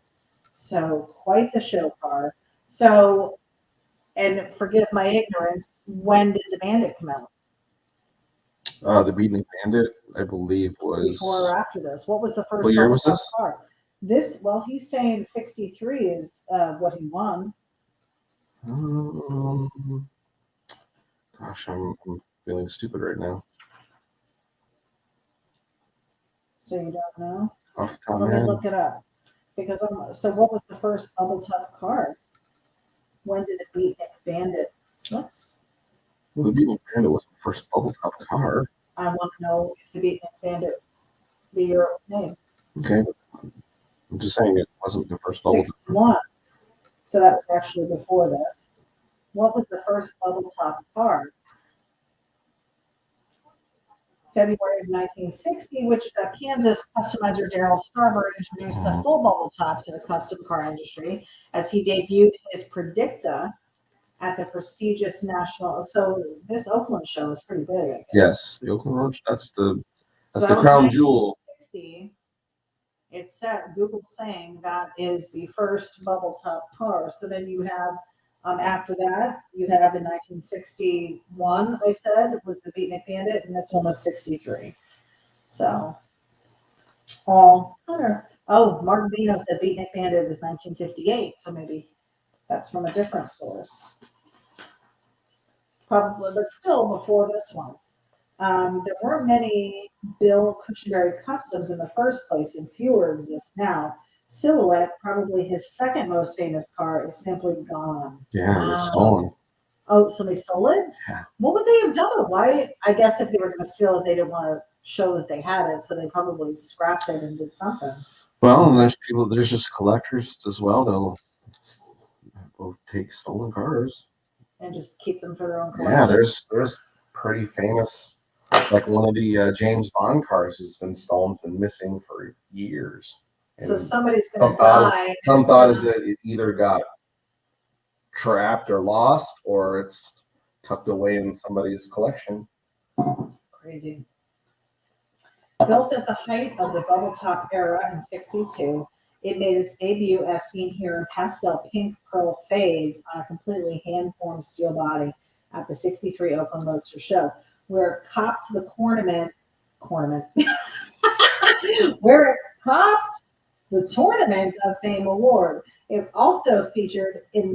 So quite the show car. So, and forgive my ignorance, when did the Bandit come out? The Beatnik Bandit, I believe, was before or after this. What was the first? What year was this? Car? Well, he's saying 63 is what he won. Gosh, I'm feeling stupid right now. So you don't know? Off the top Let me look it up. Because so what was the first bubble top car? When did the Beatnik Bandit? Oops. Well, the Beatnik Bandit was the first bubble top car. I want to know if the Beatnik Bandit, the year it was made. Okay. I'm just saying it wasn't the first bubble 61. So that was actually before this. What was the first bubble top car? February of 1960, which Kansas customizer Darryl Starbird introduced the full bubble top to the custom car industry as he debuted his Predicta at the prestigious national. So this Oakland show is pretty big, I guess. Yes, the Oakland Road. That's the crown jewel. It's set. Google's saying that is the first bubble top car. So then you have after that, you have in 1961, I said, was the Beatnik Bandit, and this one was 63. So, Martin Vino said Beatnik Bandit was 1958, so maybe that's from a different source. Probably, but still before this one. There weren't many Bill Cushenberry customs in the first place, and fewer exist now. Silhouette, probably his second most famous car, is simply gone. Yeah, it was stolen. Oh, somebody stole it? Yeah. What would they have done with it? Why? I guess if they were going to steal it, they didn't want to show that they had it, so they probably scrapped it and did something. Well, and there's just collectors as well. They'll take stolen cars. And just keep them for their own Yeah, collection. there's pretty famous, like one of the James Bond cars has been stolen, been missing for years. So And somebody's going to die. some thought is that it either got trapped or lost, or it's tucked away in somebody's collection. Crazy. Built at the height of the bubble top era in '62, it made its debut as seen here in pastel pink pearl fades on a completely hand-formed steel body at the '63 Oakland Roadster Show, where it copped the where it copped the Tournament of Fame award. It was also featured in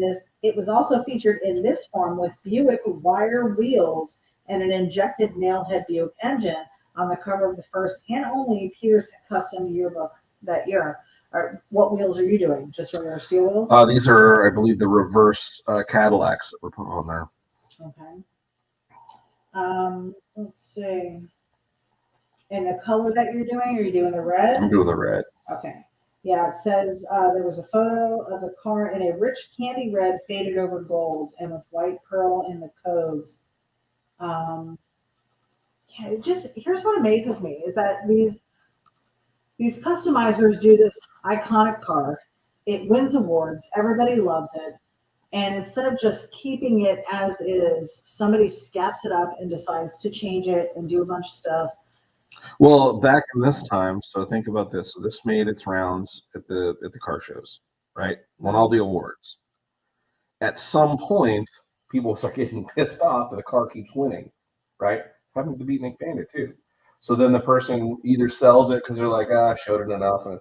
this form with Buick wire wheels and an injected nailhead Buick engine on the cover of the first and only Pierce Custom yearbook that year. What wheels are you doing? Just regular steel wheels? These are, I believe, the reverse Cadillacs that were put on there. Okay. Let's see. And the color that you're doing, are you doing the red? I'm doing the red. Okay. Yeah, it says there was a photo of the car in a rich candy red faded over gold and with white pearl in the coves. Yeah, here's what amazes me is that these customizers do this iconic car. It wins awards. Everybody loves it. And instead of just keeping it as is, somebody scaps it up and decides to change it and do a bunch of stuff. Well, back in this time, so think about this. So this made its rounds at the car shows, right? Won all the awards. At some point, people start getting pissed off that the car keeps winning, right? Having to beat Nick Bandit too. So then the person either sells it because they're like, I showed it enough, and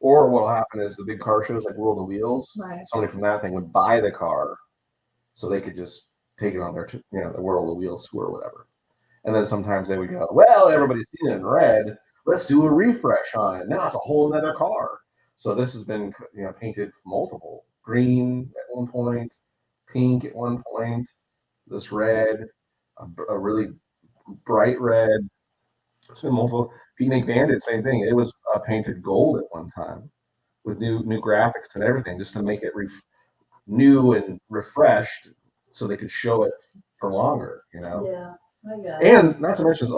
or what'll happen is the big car shows like World of Wheels. Right. Somebody from that thing would buy the car, so they could just take it on their the World of Wheels tour or whatever. And then sometimes they would go, well, everybody's seen it in red. Let's do a refresh on it. Now it's a whole other car. So this has been painted multiple. Green at one point, pink at one point, this red, a really bright red. It's been multiple. Picnic Bandit, same thing. It was painted gold at one time with new graphics and everything, just to make it new and refreshed, so they could show it for longer. Yeah. And not to mention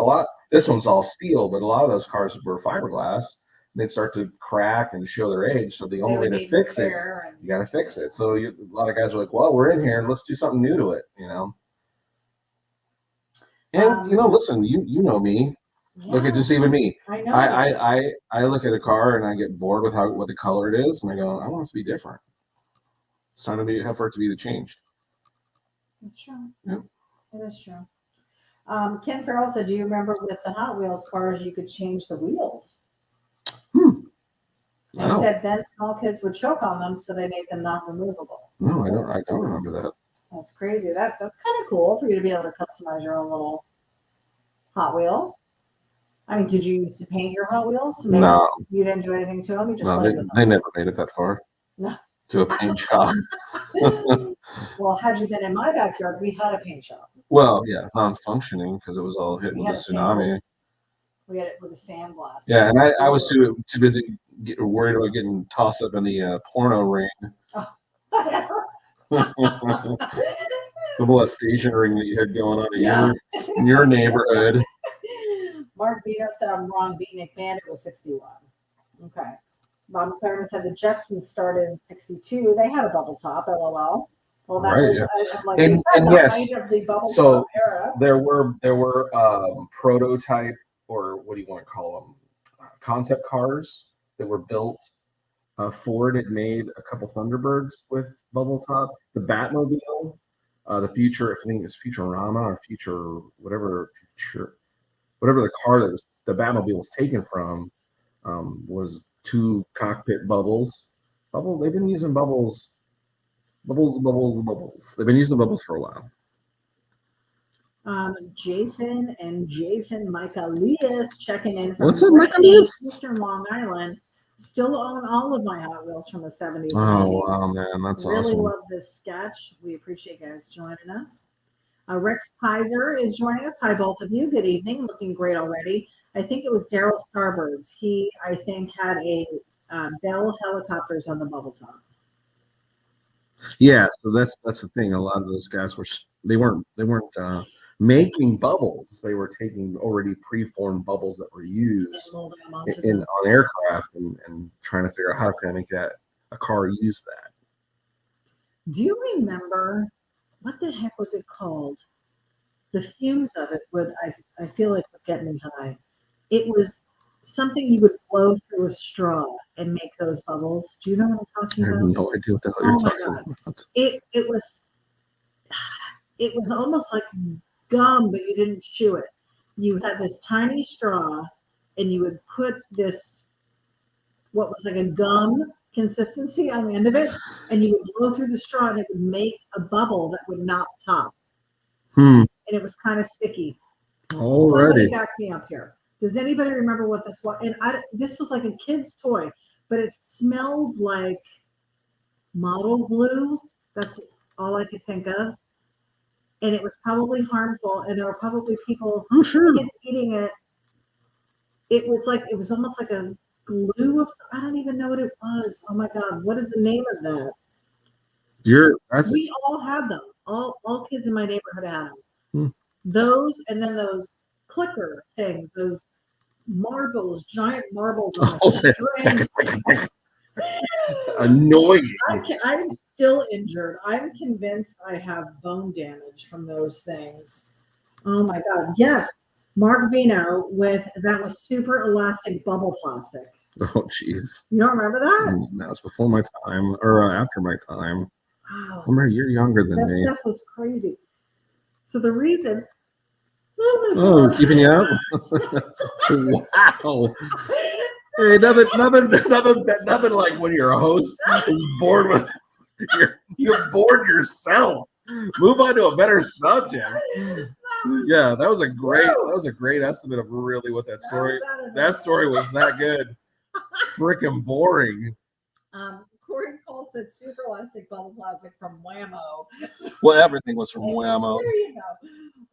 this one's all steel, but a lot of those cars were fiberglass. And they'd start to crack and show their age. So the only way to fix it, you got to fix it. So a lot of guys are like, well, we're in here and let's do something new to it, And listen, you know me. Yeah. Look at just even me. I know. I look at a car and I get bored with what the color it is, and I go, I want it to be different. It's time for it to be the change. That's true. Yeah. It is true. Ken Farrell said, do you remember with the Hot Wheels cars, you could change the wheels? Wow. And he said then small kids would choke on them, so they made them not removable. No, I don't remember that. That's crazy. That's kind of cool for you to be able to customize your own little Hot Wheel. I mean, did you used to paint your Hot Wheels? Maybe no. You didn't do anything to them? You just played with them? They never made it that far. No. To a paint shop. Well, had you been in my backyard, we had a paint shop. Well, yeah, non-functioning because it was all hit with the tsunami. We had it with a sandblast. Yeah, and I was too busy worried about getting tossed up in the porno ring. Oh. The molestation ring that you had going on in your neighborhood. Mark Vito said I'm wrong. Beatnik Bandit was 61. Okay. Bob McLaren said the Jetsons started in 62. They had a bubble top, LOL. Well, that was like and yes, of the bubble so top era. There were prototype, or what do you want to call them, concept cars that were built. Ford had made a couple Thunderbirds with bubble top. The Batmobile, the Future, I think it was Futurama or Future whatever the car that the Batmobile was taken from, was 2 cockpit bubbles. They've been using bubbles. They've been using bubbles for a while. Jason Michaelias checking in from Eastern Long Island. Still own all of my Hot Wheels from the 70s. Oh, wow, man. That's really awesome. Love this sketch. We appreciate you guys joining us. Rex Kaiser is joining us. Hi, both of you. Good evening. Looking great already. I think it was Daryl Starbirds. He, I think, had a Bell helicopters on the bubble top. Yeah, so that's the thing. A lot of those guys they weren't making bubbles. They were taking already preformed bubbles that were used on aircraft and trying to figure out how can I make that a car use that. Do you remember what the heck was it called? The fumes of it would I feel like would get me high. It was something you would blow through a straw and make those bubbles. Do you know what I'm talking I have about? no idea what the hell Oh you're my talking God. about. It was almost like gum, but you didn't chew it. You had this tiny straw, and you would put this what was like a gum consistency on the end of it, and you would blow through the straw, and it would make a bubble that would not pop. And it was kind of sticky. Somebody back me up here. Does anybody remember what this was? And this was like a kid's toy, but it smelled like model glue. That's all I could think of. And it was probably harmful, and there were probably people kids eating it. It was almost like a glue of I don't even know what it was. Oh my God, what is the name of that? We all had them. All kids in my neighborhood had them. Those and then those clicker things, those marbles, giant marbles on the string. Annoying. I'm still injured. I'm convinced I have bone damage from those things. Oh my God. Yes. Mark Vino with that was super elastic bubble plastic. Oh, jeez. You don't remember that? That was before my time or after my time. Wow. Remember, you're younger than me. That stuff was crazy. So the reason. Oh, keeping you up? Wow. Hey, nothing like when you're a host is bored with you're bored yourself. Move on to a better subject. Yeah, that was a great estimate of really what that story was that good. Freaking boring. Corey Cole said super elastic bubble plastic from Whammo. Well, everything was from Whammo. There you go.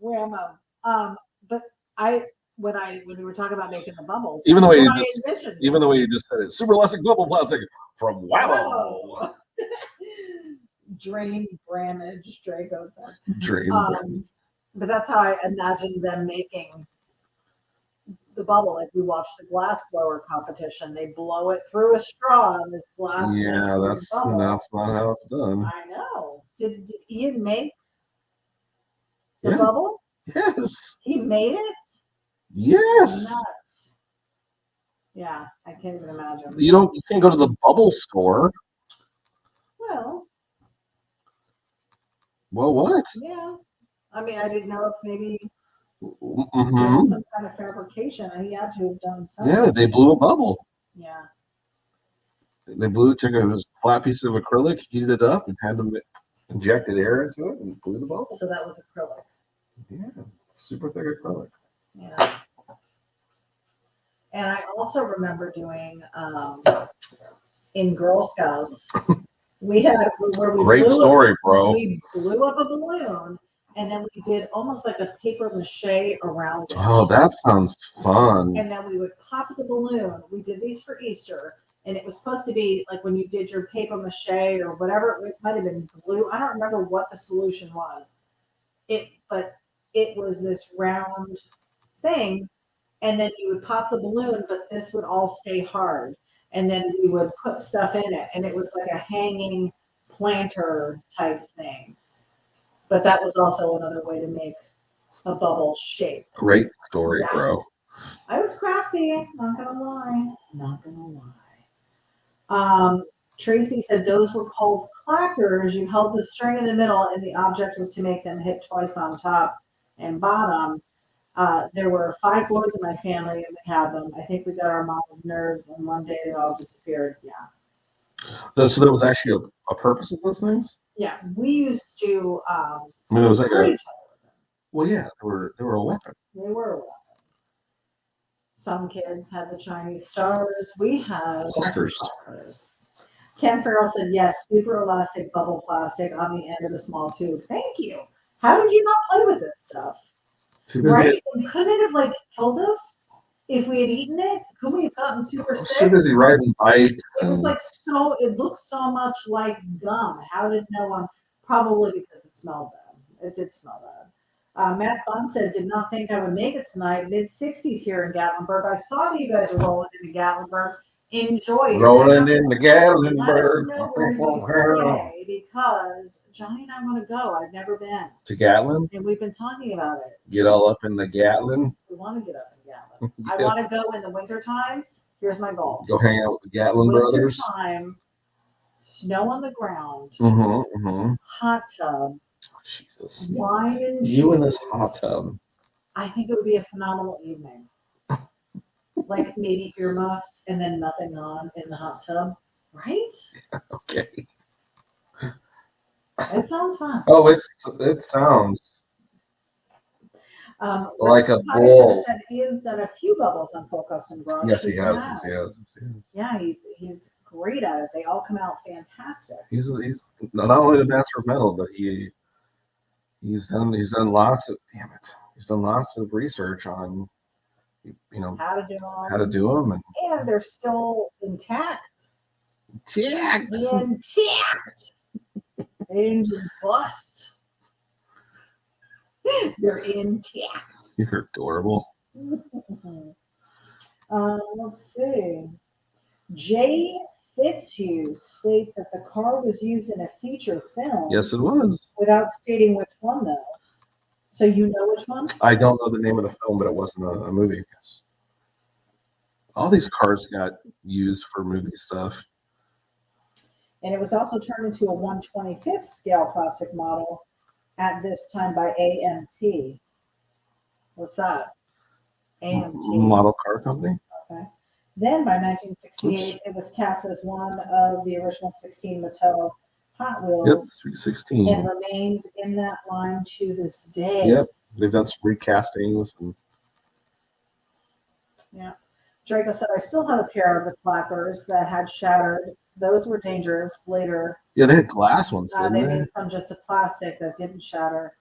Whammo. But when we were talking about making the bubbles, even the way you just said it, super elastic bubble plastic from Whammo. Drain Bramage, Draco said. Drain. But that's how I imagined them making the bubble. Like we watched the glass blower competition, they blow it through a straw in this glass. Yeah, that's not how it's done. I know. Did Ian make the bubble? Yes. He made it? Yes. Nuts. Yeah, I can't even imagine. You can't go to the bubble store. Well, what? Yeah. I mean, I didn't know if maybe there was some kind of fabrication. He had to have done something. Yeah, they blew a bubble. Yeah. They took a flat piece of acrylic, heated it up, and had them injected air into it and blew the bubble. So that was acrylic. Yeah, super thick acrylic. Yeah. And I also remember doing in Girl Scouts, great story, bro. We blew up a balloon, and then we did almost like a paper mache around it. Oh, that sounds fun. And then we would pop the balloon. We did these for Easter, and it was supposed to be like when you did your paper mache or whatever. It might have been glue. I don't remember what the solution was. But it was this round thing, and then you would pop the balloon, but this would all stay hard. And then we would put stuff in it, and it was like a hanging planter type thing. But that was also another way to make a bubble shape. Great story, bro. I was crafty, not gonna lie. Tracy said those were called clackers. You held the string in the middle, and the object was to make them hit twice on top and bottom. There were 5 boys in my family, and we had them. I think we got our mom's nerves, and one day they all disappeared. Yeah. So there was actually a purpose of those things? Yeah, we used to. It was like well, yeah, they were a weapon. They were a weapon. Some kids had the Chinese stars. We had clackers. Ken Farrell said yes, super elastic bubble plastic on the end of the small tube. Thank you. How did you not play with this stuff? Too busy. Right? And couldn't it have like killed us if we had eaten it? Couldn't we have gotten super I was sick? too busy riding bikes. It was like so. It looked so much like gum. How did no one? Probably because it smelled bad. It did smell bad. Matt Bunn said, "Did not think I would make it tonight. Mid-60s here in Gatlinburg. I saw that you guys are rolling into Gatlinburg. Enjoy. Rolling in the Let us Gatlinburg. know where you stay because Johnny and I want to go. I've never been, To Gatlin? and we've been talking about it. Get all up in the Gatlin. We want to get up in Gatlin. I want to go in the wintertime. Here's my goal. Go hang out with the Gatlin brothers. Wintertime, snow on the ground, hot tub, Jesus. wine and You in this cheese. hot tub. I think it would be a phenomenal evening. Like maybe earmuffs and then nothing on in the hot tub, right? Okay. It sounds fun. Oh, it sounds like a bowl. Said Ian's done a few bubbles on Full Custom Garage. Yes, he has. Yes, he has. Yeah, he's great at it. They all come out fantastic. He's not only a master of metal, but he's done lots of research on how to do them, and they're still intact. Intact. They didn't just bust. They're intact. You're adorable. Let's see. Jay Fitzhugh states that the car was used in a feature film. Yes, it was. Without stating which one, though. So you know which one? I don't know the name of the film, but it wasn't a movie. All these cars got used for movie stuff. And it was also turned into a 1/25th scale plastic model at this time by AMT. What's that? AMT. Model car company. Okay. Then by 1968, it was cast as one of the original 16 Mattel Hot Wheels. Yep, 316. And remains in that line to this day. Yep, they've done some recastings. Yeah. Draco said, I still have a pair of the clappers that had shattered. Those were dangerous later. Yeah, they had glass ones, didn't they? They made some just of plastic that didn't shatter.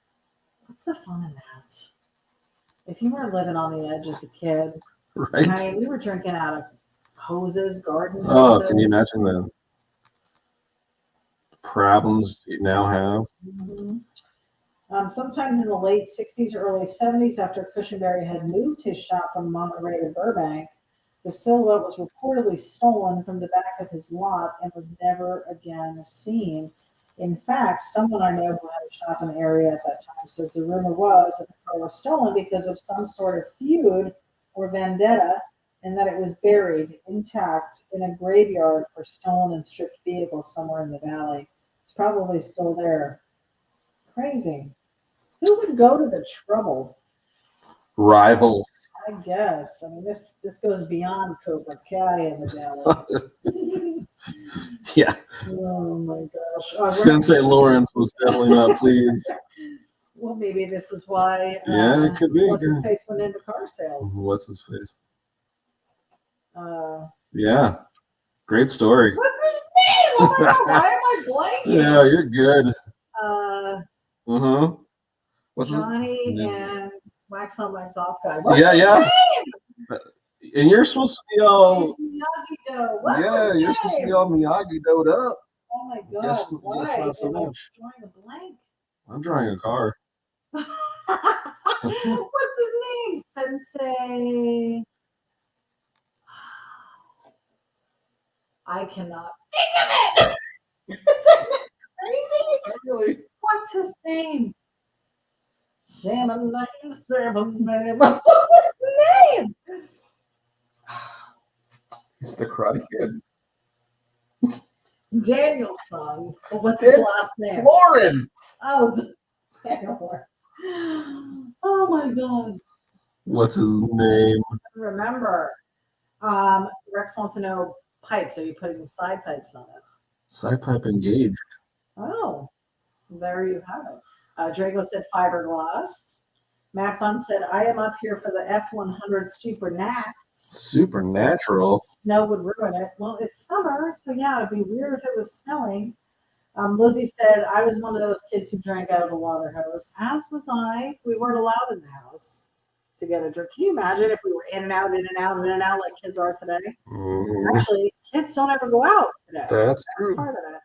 What's the fun in that? If you weren't living on the edge as a kid, right? I mean, we were drinking out of hoses, garden hoses. Oh, can you imagine the problems you now have? Mm-hmm. Sometimes in the late 60s or early 70s, after Cushenberry had moved his shop from Monterey to Burbank, the silhouette was reportedly stolen from the back of his lot and was never again seen. In fact, someone I know who had a shop in the area at that time says the rumor was that the car was stolen because of some sort of feud or vendetta, and that it was buried intact in a graveyard for stolen and stripped vehicles somewhere in the valley. It's probably still there. Crazy. Who would go to the trouble? Rivals. I guess. I mean, this goes beyond Cobra Kai in the valley. Yeah. Oh my gosh. Sensei Lawrence was definitely not pleased. Well, maybe this is why. Yeah, it could be. What's his face went into car sales? What's his face? Uh, Yeah. Great story. What's his name? Oh my God, why am I blanking? Yeah, you're good. What's Johnny his name? and Wax on, Wax off guy. Yeah. And you're supposed to be all. Miyagi-Do. You're supposed to be all Miyagi-Do'd up. Oh my God. Why? Guess not so much. I'm drawing a blank. I'm drawing a car. What's his name? Sensei. I cannot think of it. Crazy. Really? What's his name? 797 baby. What's his name? He's the Karate Kid. Daniel's son. What's his last name? Lawrence. Oh, Daniel Lawrence. Oh my God. What's his name? Remember, Rex wants to know pipes. Are you putting side pipes on it? Side pipe engaged. Oh, there you have it. Drago said fiberglass. Matt Bunn said, I am up here for the F100 Supernatural. Snow would ruin it. Well, it's summer, so yeah, it'd be weird if it was snowing. Lizzie said, I was one of those kids who drank out of a water hose, as was I. We weren't allowed in the house to get a drink. Can you imagine if we were in and out, in and out, in and out like kids are today? Mhm. Actually, kids don't ever go out today. That's true. Part of it.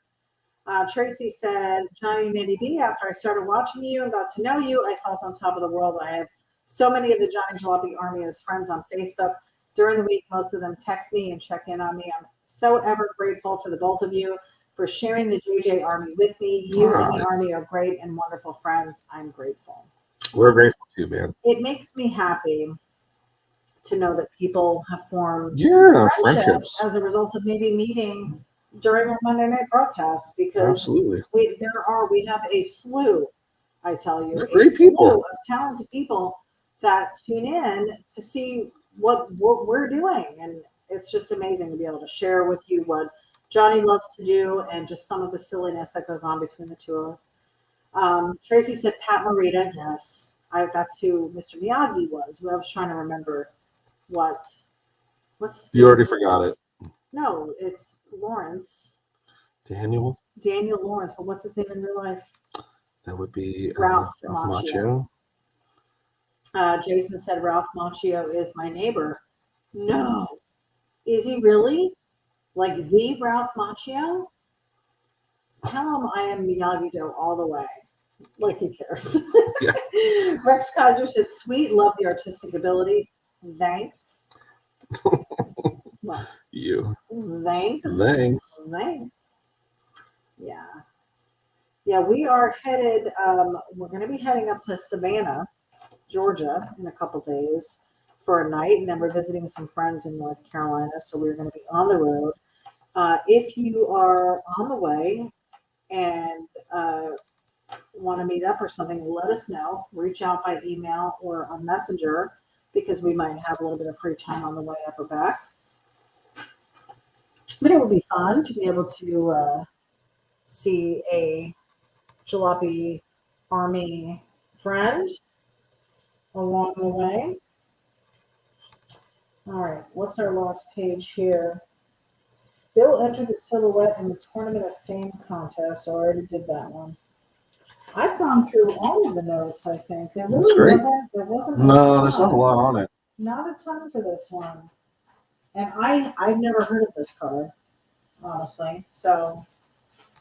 Tracy said, Johnny and ity-B, after I started watching you and got to know you, I felt on top of the world. I have so many of the Johnny Jalopy Army as friends on Facebook. During the week, most of them text me and check in on me. I'm so ever grateful for the both of you for sharing the JJ Army with me. You and the Army are great and wonderful friends. I'm grateful. We're grateful too, man. It makes me happy to know that people have formed friendships as a result of maybe meeting during our Monday night broadcast, because absolutely we have a slew, I tell you, great people of talented people that tune in to see what we're doing, and it's just amazing to be able to share with you what Johnny loves to do and just some of the silliness that goes on between the two of us. Tracy said Pat Morita. Yes, that's who Mr. Miyagi was. I was trying to remember what's his name? You already forgot it. No, it's Lawrence. Daniel Lawrence, but what's his name in real life? That would be Ralph Macchio. Jason said Ralph Macchio is my neighbor. No. Is he really? Like the Ralph Macchio? Tell him I am Miyagi-Do all the way. Like he cares. Yeah. Rex Kaiser said, sweet, love the artistic ability. Thanks. What? You. Thanks. Yeah. Yeah, we are headed, we're going to be heading up to Savannah, Georgia in a couple days for a night, and then we're visiting some friends in North Carolina, so we're going to be on the road. If you are on the way and want to meet up or something, let us know. Reach out by email or on Messenger, because we might have a little bit of free time on the way up or back. But it would be fun to be able to see a Jalopy Army friend along the way. All right, what's our last page here? Bill entered the silhouette in the Tournament of Fame contest. So I already did that one. I've gone through all of the notes, I think. There really wasn't. No, there's not a lot on it. Not a ton for this one. And I've never heard of this card, honestly. So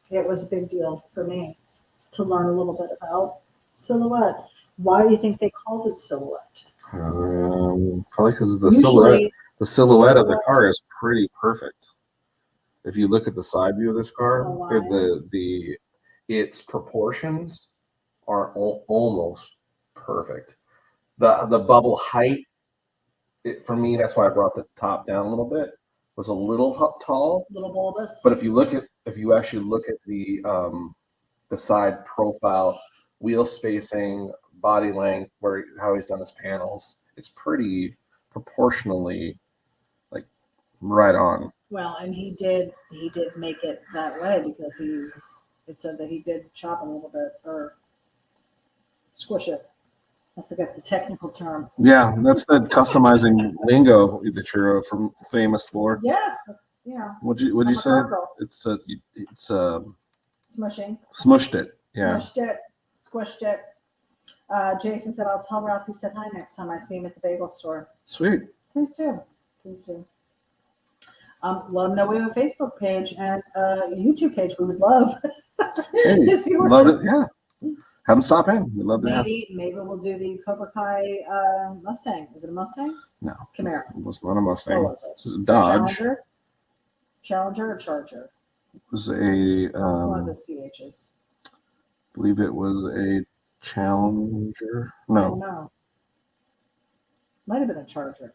it was a big deal for me to learn a little bit about silhouette. Why do you think they called it silhouette? Probably because the silhouette of the car is pretty perfect. If you look at the side view of this car, its proportions are almost perfect. The bubble height, for me, that's why I brought the top down a little bit. Was a little tall, little bulbous. But if you actually look at the side profile, wheel spacing, body length, how he's done his panels, it's pretty proportionally like right on. Well, and he did make it that way because it said that he did chop a little bit or squish it. I forget the technical term. Yeah, that's the customizing lingo that you're famous for. Yeah, Would you say? It's smushing. Smushed it. Yeah. Smushed it. Squished it. Jason said, "I'll tell Ralph you said hi next time I see him at the bagel store." Sweet. Please do. Let them know we have a Facebook page and a YouTube page. We would love. Hey, love it. Yeah. Have them stop in. We'd love to have. Maybe we'll do the Cobra Kai Mustang. Is it a Mustang? No. Camaro. It was not a Mustang. What was it? This is a Dodge. Challenger or Charger? It was a one of the CHs. I believe it was a Challenger. No. No. Might have been a Charger.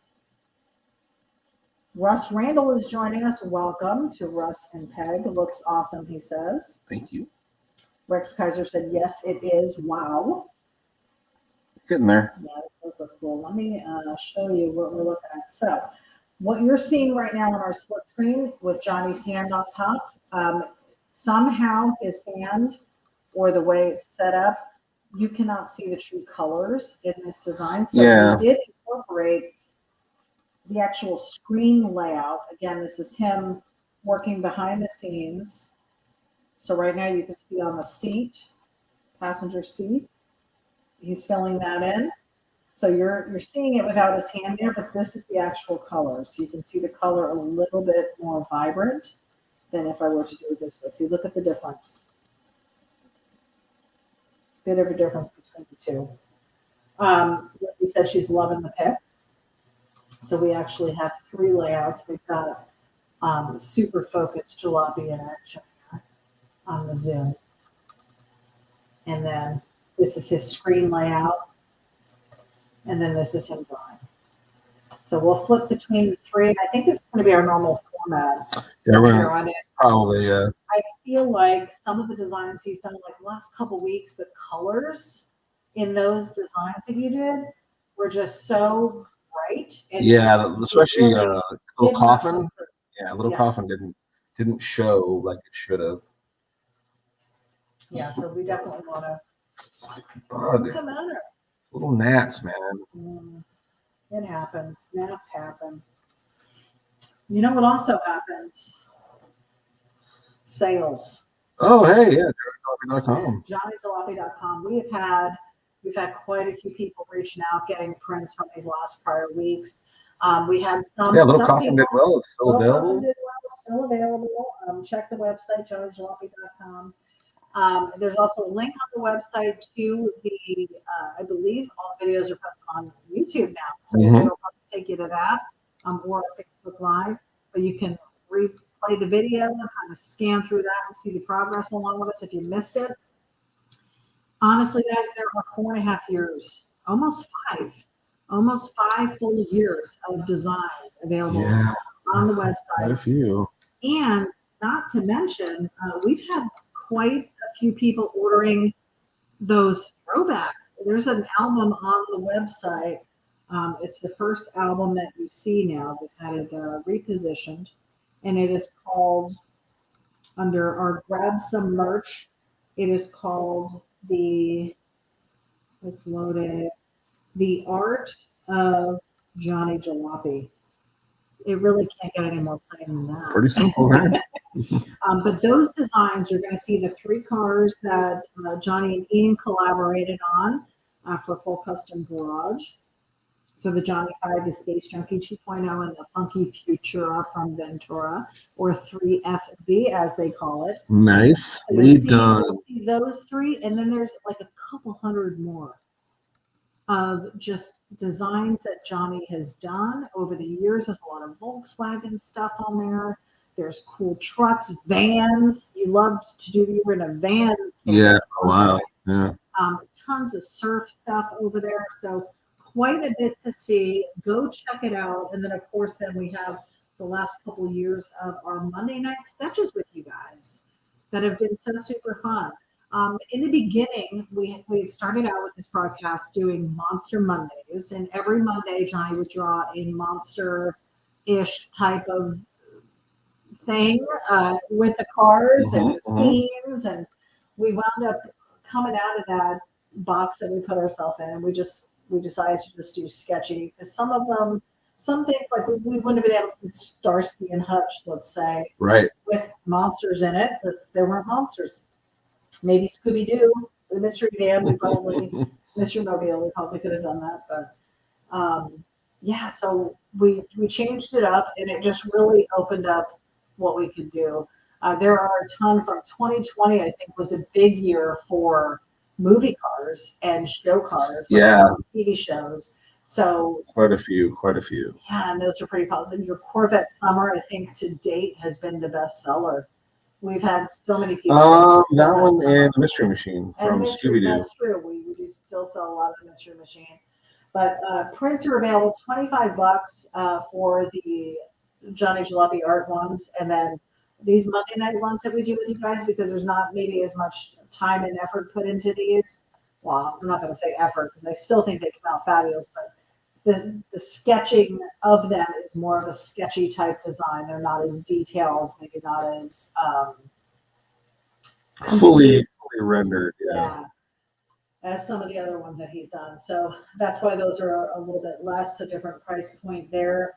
Russ Randall is joining us. Welcome to Russ and Peg. Looks awesome, he says. Thank you. Rex Kaiser said, yes, it is. Wow. Getting there. Yeah, it does look cool. Let me show you what we're looking at. So, what you're seeing right now on our split screen with Johnny's hand on top, somehow his hand or the way it's set up, you cannot see the true colors in this design. So we did incorporate the actual screen layout. Again, this is him working behind the scenes So right now you can see on the seat, passenger seat, he's filling that in. So you're seeing it without his hand there, but this is the actual color. So you can see the color a little bit more vibrant than if I were to do it this way. See, look at the difference. Bit of a difference between the two. Lizzie said she's loving the pick. So we actually have 3 layouts. We've got super focused jalopy in action on the Zoom. And then this is his screen layout. And then this is him drawing. So we'll flip between the 3. And I think this is going to be our normal format. Yeah, here on it. probably, yeah. I feel like some of the designs he's done, like the last couple weeks, the colors in those designs that you did were just so bright. And yeah, especially really Little Coffin. look Yeah, Little Coffin didn't show like it should have. Yeah, so we definitely want to. Bug. What's the matter? Little gnats, man. It happens. Gnats happen. You know what also happens? Sales. Oh, hey, yeah, JohnnyJalopy.com. JohnnyJalopy.com. We've had quite a few people reaching out, getting prints from these last prior weeks. We had some. Yeah, Little Coffin did well. It's still available. Still available. Check the website, JohnnyJalopy.com. There's also a link on the website to the, I believe all videos are posted on YouTube now. So it'll probably take you to that or Facebook Live. But you can replay the video and kind of scan through that and see the progress along with us if you missed it. Honestly, guys, there are 4.5 years, almost 5 full years of designs available on the website. Quite a few. And not to mention, we've had quite a few people ordering those throwbacks. There's an album on the website. It's the first album that you see now. We've had it repositioned, and it is called, under our Grab Some Merch, it is called it's loaded, The Art of Johnny Jalopy. It really can't get any more plain than that. Pretty simple, man. But those designs, you're going to see the 3 cars that Johnny and Ian collaborated on for Full Custom Garage. So the Johnny 5 is Space Junkie 2.0 and the Funky Futura from Ventura, or 3FB as they call it. Nice. So you'll see those 3, and then there's like a couple hundred more of just designs that Johnny has done over the years. There's a lot of Volkswagen stuff on there. There's cool trucks, vans. You love to do, you were in a van. Yeah, wow. Yeah. Tons of surf stuff over there. So quite a bit to see. Go check it out. And then, of course, then we have the last couple of years of our Monday night sketches with you guys that have been so super fun. In the beginning, we started out with this broadcast doing Monster Mondays, and every Monday Johnny would draw a monster-ish type of thing with the cars and the scenes, and we wound up coming out of that box that we put ourselves in, and we decided to just do Sketchy, because some things like we wouldn't have been able to do Starsky and Hutch, let's say, right, with monsters in it, because there weren't monsters. Maybe Scooby-Doo, the Mystery Van, Mystery Mobile, we probably could have done that. But yeah, so we changed it up, and it just really opened up what we could do. There are a ton from 2020, I think, was a big year for movie cars and show cars. Yeah. TV shows. So quite a few. Yeah, and those are pretty popular. Your Corvette Summer, I think, to date has been the best seller. We've had so many people. That one and the Mystery Machine from Scooby-Doo. That's true. We do still sell a lot of the Mystery Machine. But prints are available, $25 for the Johnny Jalopy art ones. And then these Monday night ones that we do with you guys, because there's not maybe as much time and effort put into these. Well, I'm not going to say effort, because I still think they come out fabulous, but the sketching of them is more of a sketchy type design. They're not as detailed, maybe not as fully rendered. Yeah, as some of the other ones that he's done. So that's why those are a little bit less, a different price point there.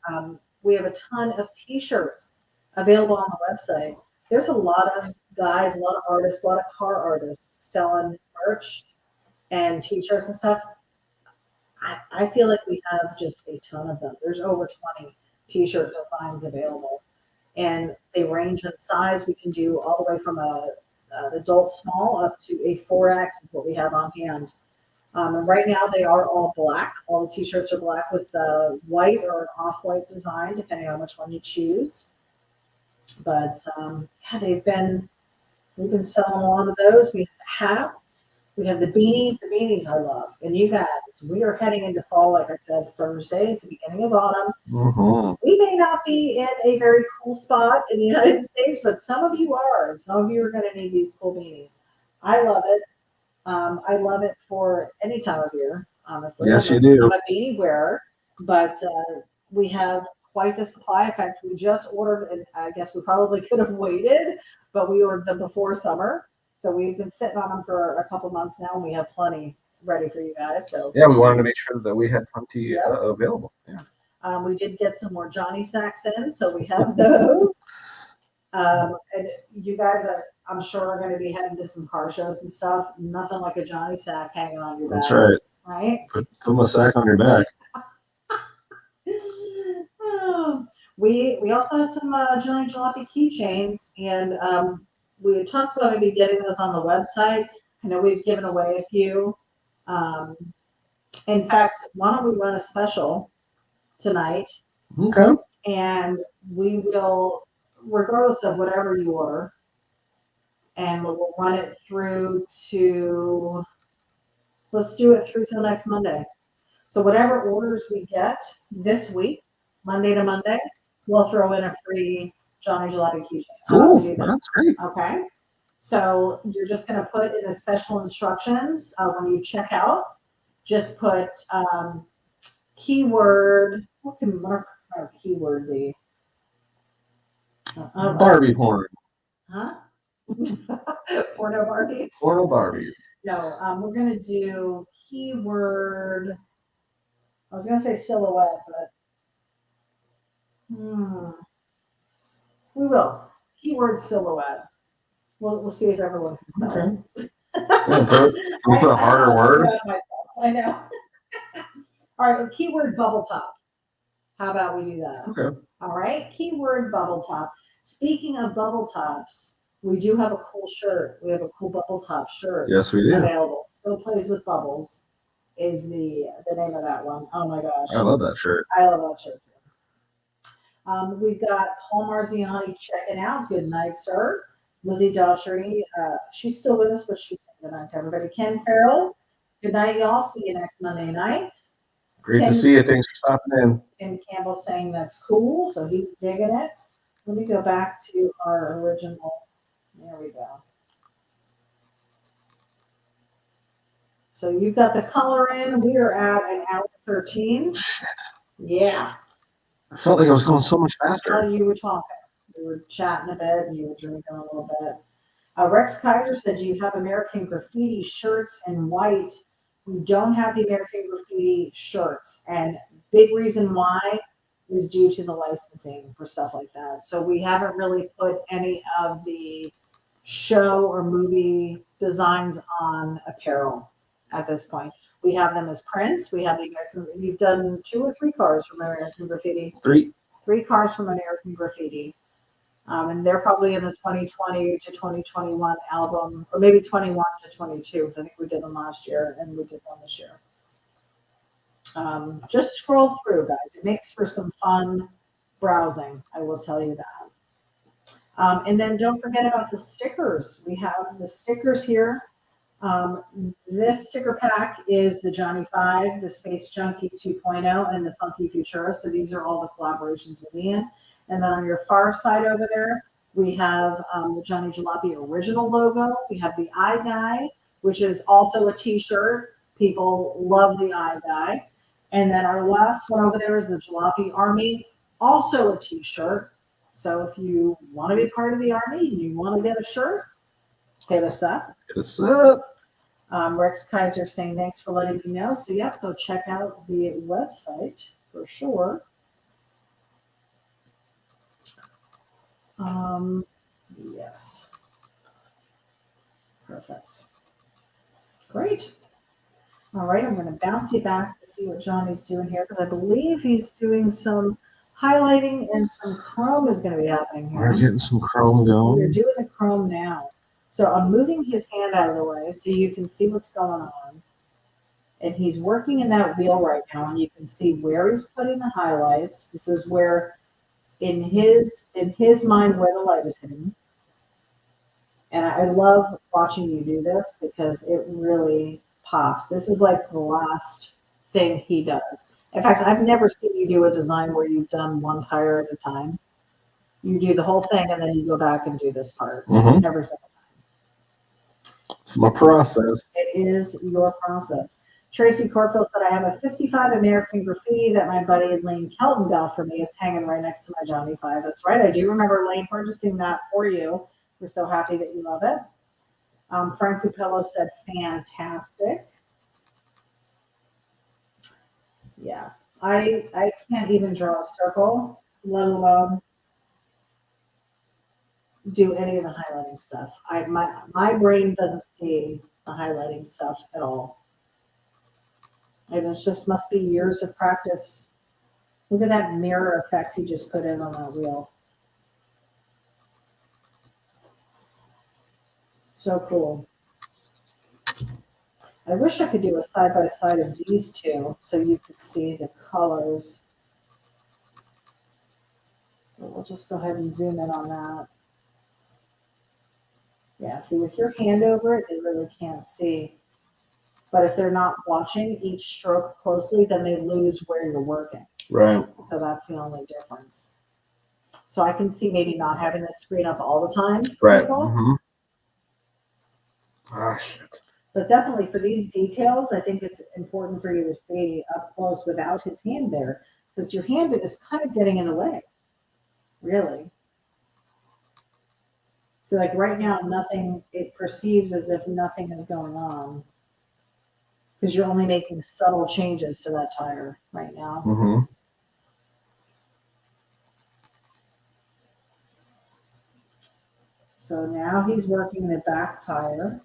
We have a ton of t-shirts available on the website. There's a lot of guys, a lot of artists, a lot of car artists selling merch and t-shirts and stuff. I feel like we have just a ton of them. There's over 20 t-shirt designs available, and they range in size. We can do all the way from an adult small up to a 4X is what we have on hand. And right now they are all black. All the t-shirts are black with white or an off-white design, depending on which one you choose. But yeah, we've been selling a lot of those. We have hats. We have the beanies. The beanies I love. And you guys, we are heading into fall, like I said, Thursday is the beginning of autumn. Mm-hmm. We may not be in a very cool spot in the United States, but some of you are. Some of you are going to need these cool beanies. I love it. I love it for any time of year, honestly. Yes, you do. I'm a beanie wearer, but we have quite the supply. In fact, we just ordered, and I guess we probably could have waited, but we ordered them before summer. So we've been sitting on them for a couple months now, and we have plenty ready for you guys. So yeah, we wanted to make sure that we had plenty available. Yeah. We did get some more Johnny sacks in, so we have those. And you guys I'm sure are going to be heading to some car shows and stuff. Nothing like a Johnny sack hanging on your back. That's right. Right? Put my sack on your back. We also have some Johnny Jalopy keychains, and we talked about maybe getting those on the website. I know we've given away a few. In fact, why don't we run a special tonight? Okay. And we will, regardless of whatever you order, and we'll run it through to, let's do it through till next Monday. So whatever orders we get this week, Monday to Monday, we'll throw in a free Johnny Jalopy keychain. Cool. That's great. Okay. So you're just going to put in the special instructions when you check out. Just put keyword. What our keyword be? Barbie porn. Huh? Porno Barbies? Porno Barbies. No, we're going to do keyword. I was going to say silhouette, but we will. Keyword silhouette. We'll see if everyone can spell it. Can you put a harder word? I know. All right, keyword bubble top. How about we do that? Okay. All right, keyword bubble top. Speaking of bubble tops, we do have a cool shirt. We have a cool bubble top shirt. Yes, we do. Available. Still Plays with Bubbles is the name of that one. Oh my gosh. I love that shirt. I love that shirt too. We've got Paul Marziani checking out. Good night, sir. Lizzie Daughtry, she's still with us, but she's saying good night to everybody. Ken Farrell, good night, y'all. See you next Monday night. Great to see you. Thanks for stopping in. Tim Campbell saying that's cool, so he's digging it. Let me go back to our original. There we go. So you've got the color in. We are at an hour 13. Shit. Yeah. I felt like I was going so much faster. Oh, you were talking. We were chatting a bit, and you were drinking a little bit. Rex Kaiser said you have American Graffiti shirts in white. We don't have the American Graffiti shirts, and big reason why is due to the licensing for stuff like that. So we haven't really put any of the show or movie designs on apparel at this point. We have them as prints. We have the American. You've done 2 or 3 cars from American Graffiti. 3 cars from American Graffiti. And they're probably in the 2020 to 2021 album, or maybe 21 to 22, because I think we did them last year and we did one this year. Just scroll through, guys. It makes for some fun browsing, I will tell you that. And then don't forget about the stickers. We have the stickers here. This sticker pack is the Johnny 5, the Space Junkie 2.0, and the Funky Futurist. So these are all the collaborations with Ian. And then on your far side over there, we have the Johnny Jalopy original logo. We have the Eye Guy, which is also a t-shirt. People love the Eye Guy. And then our last one over there is the Jalopy Army, also a t-shirt. So if you want to be part of the Army and you want to get a shirt, hit us up. Hit us up. Rex Kaiser saying thanks for letting me know. So yeah, go check out the website for sure. Yes. Perfect. Great. All right, I'm going to bounce you back to see what Johnny's doing here because I believe he's doing some highlighting and some chrome is going to be happening here. We're getting some chrome We're going. doing the chrome now. So I'm moving his hand out of the way so you can see what's going on. And he's working in that wheel right now, and you can see where he's putting the highlights. This is where, in his mind, where the light is hitting. And I love watching you do this because it really pops. This is like the last thing he does. In fact, I've never seen you do a design where you've done one tire at a time. You do the whole thing, and then you go back and do this part. Mhm. Every single time. It's my process. It is your process. Tracy Corfield said, I have a 55 American Graffiti that my buddy Lane Kelton got for me. It's hanging right next to my Johnny 5. That's right. I do remember Lane purchasing that for you. We're so happy that you love it. Frank Capello said, fantastic. Yeah. I can't even draw a circle, let alone do any of the highlighting stuff. My brain doesn't see the highlighting stuff at all. And it just must be years of practice. Look at that mirror effect he just put in on that wheel. So cool. I wish I could do a side-by-side of these two so you could see the colors. But we'll just go ahead and zoom in on that. Yeah, see, with your hand over it, they really can't see. But if they're not watching each stroke closely, then they lose where you're working. Right. So that's the only difference. So I can see maybe not having the screen up all the time. Right. People. Mm-hmm. Ah, shit. But definitely for these details, I think it's important for you to see up close without his hand there, because your hand is kind of getting in the way, really. So like right now, nothing, it perceives as if nothing is going on, because you're only making subtle changes to that tire right now. Mm-hmm. So now he's working the back tire.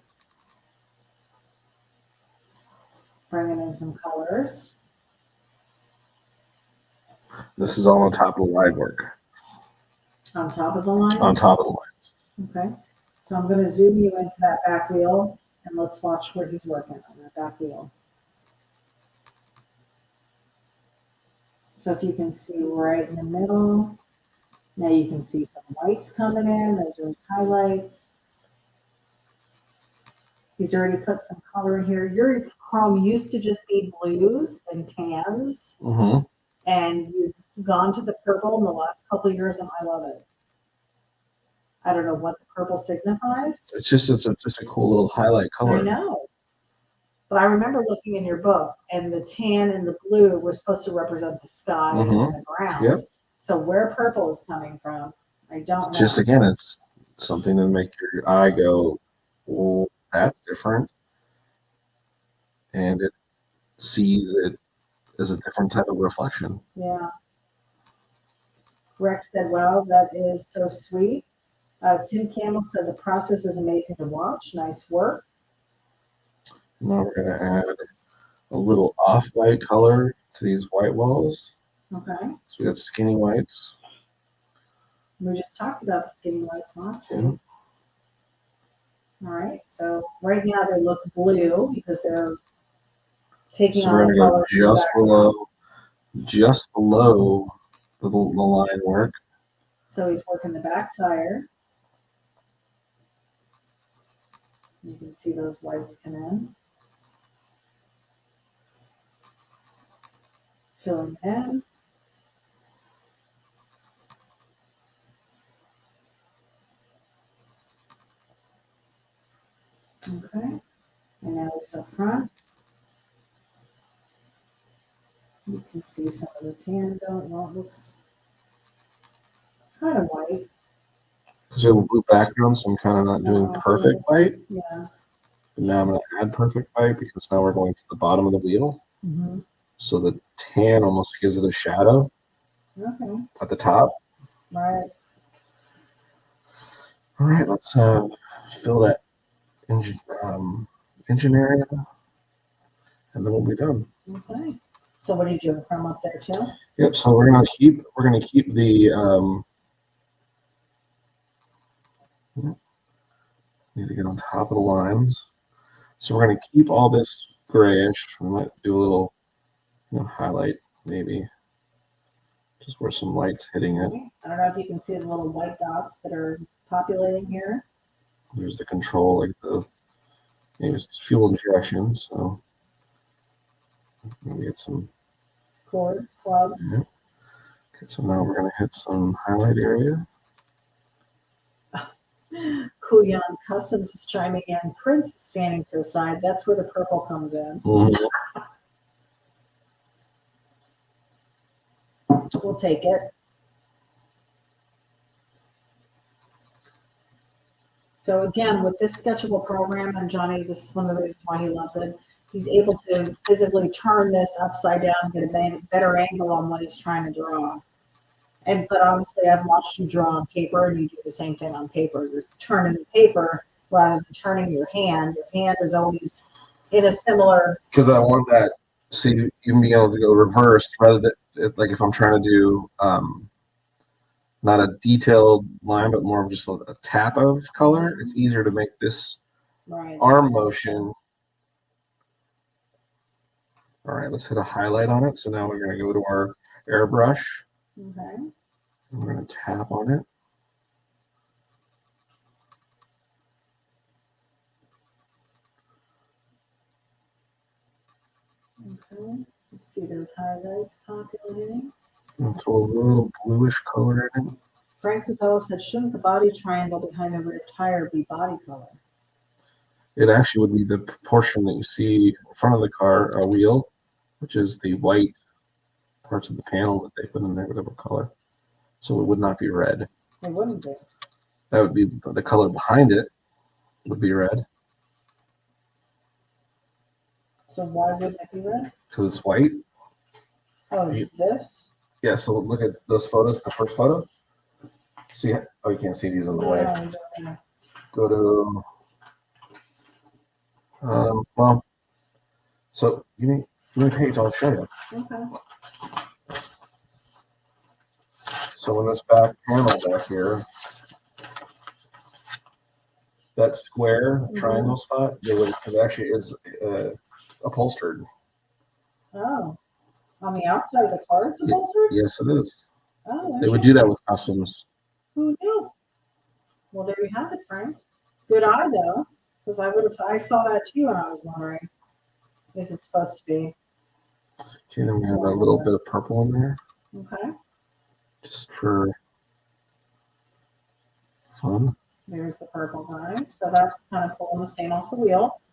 Bringing in some colors. This is all on top of the line work. On top of the line? On top of the lines. Okay. So I'm going to zoom you into that back wheel, and let's watch where he's working on that back wheel. So if you can see right in the middle, now you can see some whites coming in. Those are his highlights. He's already put some color in here. Your chrome used to just be blues and tans, Mm-hmm. and you've gone to the purple in the last couple of years, and I love it. I don't know what the purple signifies. It's just a cool little highlight color. I know. But I remember looking in your book, and the tan and the blue were supposed to represent the sky and the ground. Yep. So where purple is coming from, I don't know. Just again, it's something to make your eye go, well, that's different. And it sees it as a different type of reflection. Yeah. Rex said, wow, that is so sweet. Tim Campbell said the process is amazing to watch. Nice work. Now we're going to add a little off-white color to these white walls. Okay. So we got skinny whites. We just talked about the skinny whites last week. Yeah. All right. So right now they look blue because they're taking So on we're the going to color go just below the line work. So he's working the back tire. You can see those whites come in. Filling in. Okay. And now it's up front. You can see some of the tan going. Well, it looks kind of white. Because we have a blue background, so I'm kind of not doing perfect white. Yeah. But now I'm going to add perfect white because now we're going to the bottom of the wheel. Mm-hmm. So the tan almost gives it a shadow Okay. at the top. Right. All right, let's fill that engine area, and then we'll be done. Okay. So what did you do from up there too? Yep. So we're gonna keep the need to get on top of the lines. So we're gonna keep all this grayish. We might do a little, highlight maybe, just where some light's hitting it. I don't know if you can see the little white dots that are populating here. There's the control, like maybe it's fuel injection. So maybe get some Cords, clubs. Yeah. Okay, so now we're gonna hit some highlight area. Kuyan Customs is chiming in. Prince is standing to the side. That's where the purple comes in. Mm-hmm. We'll take it. So again, with this sketchable program, and Johnny, this is one of the reasons why he loves it, he's able to physically turn this upside down and get a better angle on what he's trying to draw. But honestly, I've watched you draw on paper, and you do the same thing on paper. You're turning the paper rather than turning your hand. Your hand is always in a similar. Because I want that, see, you being able to go reversed rather than, like if I'm trying to do not a detailed line, but more of just a tap of color, it's easier to make this arm motion. All right, let's hit a highlight on it. So now we're going to go to our airbrush. Okay. And we're going to tap on it. Okay. You see those highlights populating. And throw a little bluish color in it. Frank Capello said, shouldn't the body triangle behind the rear tire be body color? It actually would be the portion that you see in front of the car wheel, which is the white parts of the panel that they put in there, whatever color. So it would not be red. It wouldn't be. That would be the color behind it would be red. So why wouldn't it be red? Because it's white. Oh, this? Yeah, so look at those photos, the first photo. See, oh, you can't see these in the way. No. Go to, well, so give me a page, I'll show you. Okay. So in this back panel back here, that square triangle spot, it actually is upholstered. Oh, on the outside of the car it's upholstered? Yes, it is. Oh, they would do that with customs. Who knew? Well, there you have it, Frank. Good eye, though, because I saw that too, and I was wondering, is it supposed to be? Okay, then we have a little bit of purple in there. Okay. Just for fun. There's the purple, guys. So that's kind of pulling the stain off the wheels.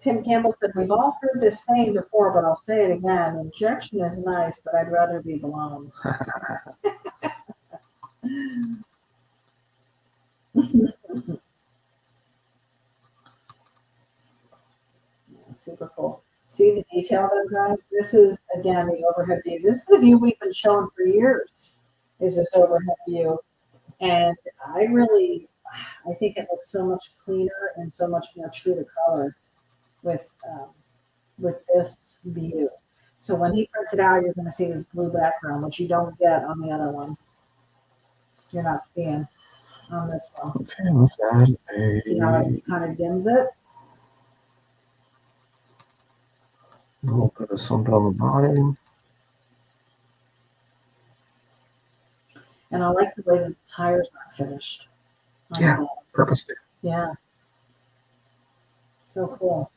Tim Campbell said, we've all heard this saying before, but I'll say it again. Injection is nice, but I'd rather be blown. Super cool. See the detail though, guys? This is, again, the overhead view. This is the view we've been showing for years, is this overhead view. And I think it looks so much cleaner and so much more true to color with this view. So when he prints it out, you're going to see this blue background, which you don't get on the other one. You're not seeing on this one. Okay, let's add See how it kind of dims it? a little bit of something on the bottom. And I like the way the tire's not finished. Yeah, purposely. Yeah. So cool.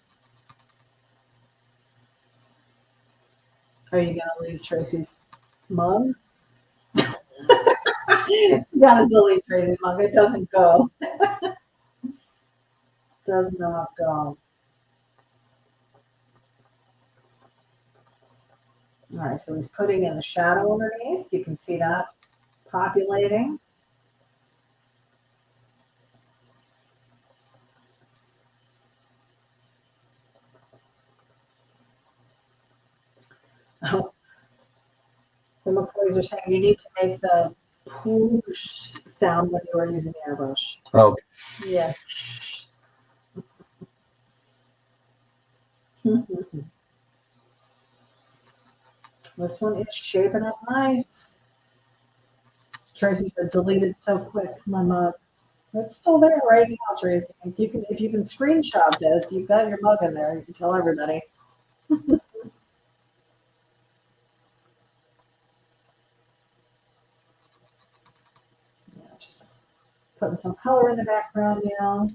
Are you going to leave Tracy's mug? You got to delete Tracy's mug. It doesn't go. Does not go. All right, so he's putting in the shadow underneath. You can see that populating. Oh, the McCoys are saying you need to make the pool sound when you were using the airbrush. Oh, Yeah. This one is shaping up nice. Tracy said deleted so quick, my mug. It's still there right now, Tracy. If you can screenshot this, you've got your mug in there. You can tell everybody. Yeah, just putting some color in the background now.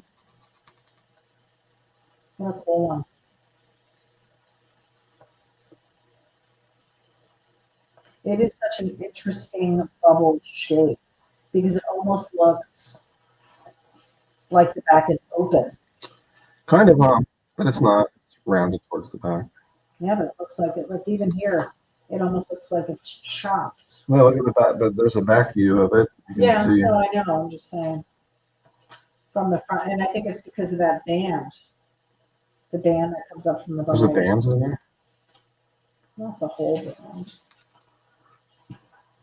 What a cool one. It is such an interesting bubble shape because it almost looks like the back is open. kind of, but it's not. It's rounded towards the back. Yeah, but it looks like it. Like even here, it almost looks like it's chopped. Well, look at the back, but there's a back view of it. You can Yeah, see. no, I know. I'm just saying from the front, and I think it's because of that band. The band that comes up from the There's a bottom. bands in there. Not the whole band.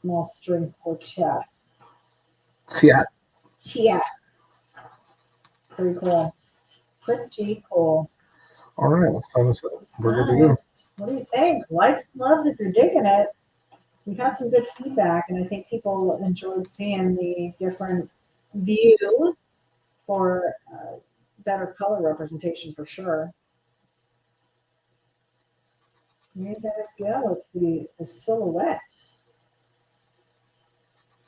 Small string quartet. Yeah. Yeah. Pretty cool. Pretty cool. All right, let's time this up. We're good to go. Nice. What do you think? Likes and loves if you're digging it. We've had some good feedback, and I think people enjoyed seeing the different view for better color representation for sure. There you guys go. It's the silhouette.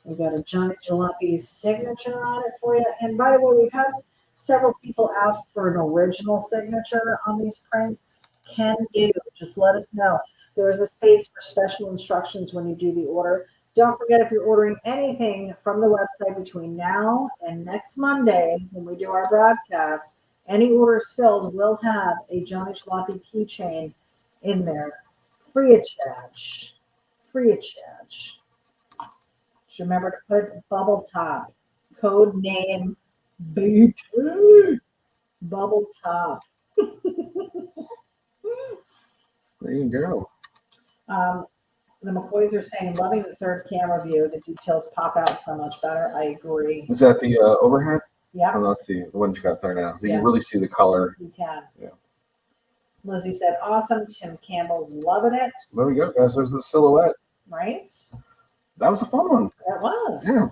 We got a Johnny Jalopy signature on it for you. And by the way, we've had several people ask for an original signature on these prints. Can do. Just let us know. There is a space for special instructions when you do the order. Don't forget, if you're ordering anything from the website between now and next Monday, when we do our broadcast, any orders filled will have a Johnny Jalopy keychain in there. Free of charge. Free of charge. Just remember to put bubble top. Code name BT. Bubble top. There you go. The McCoys are saying, loving the third camera view. The details pop out so much better. I agree. Is that the overhead? Yeah, Oh, that's the one you got there now. So you Yeah. can really see the color. you can. Yeah. Lizzie said, awesome. Tim Campbell's loving it. There we go, guys. There's the silhouette. Right? That was a fun one. That was. Yeah.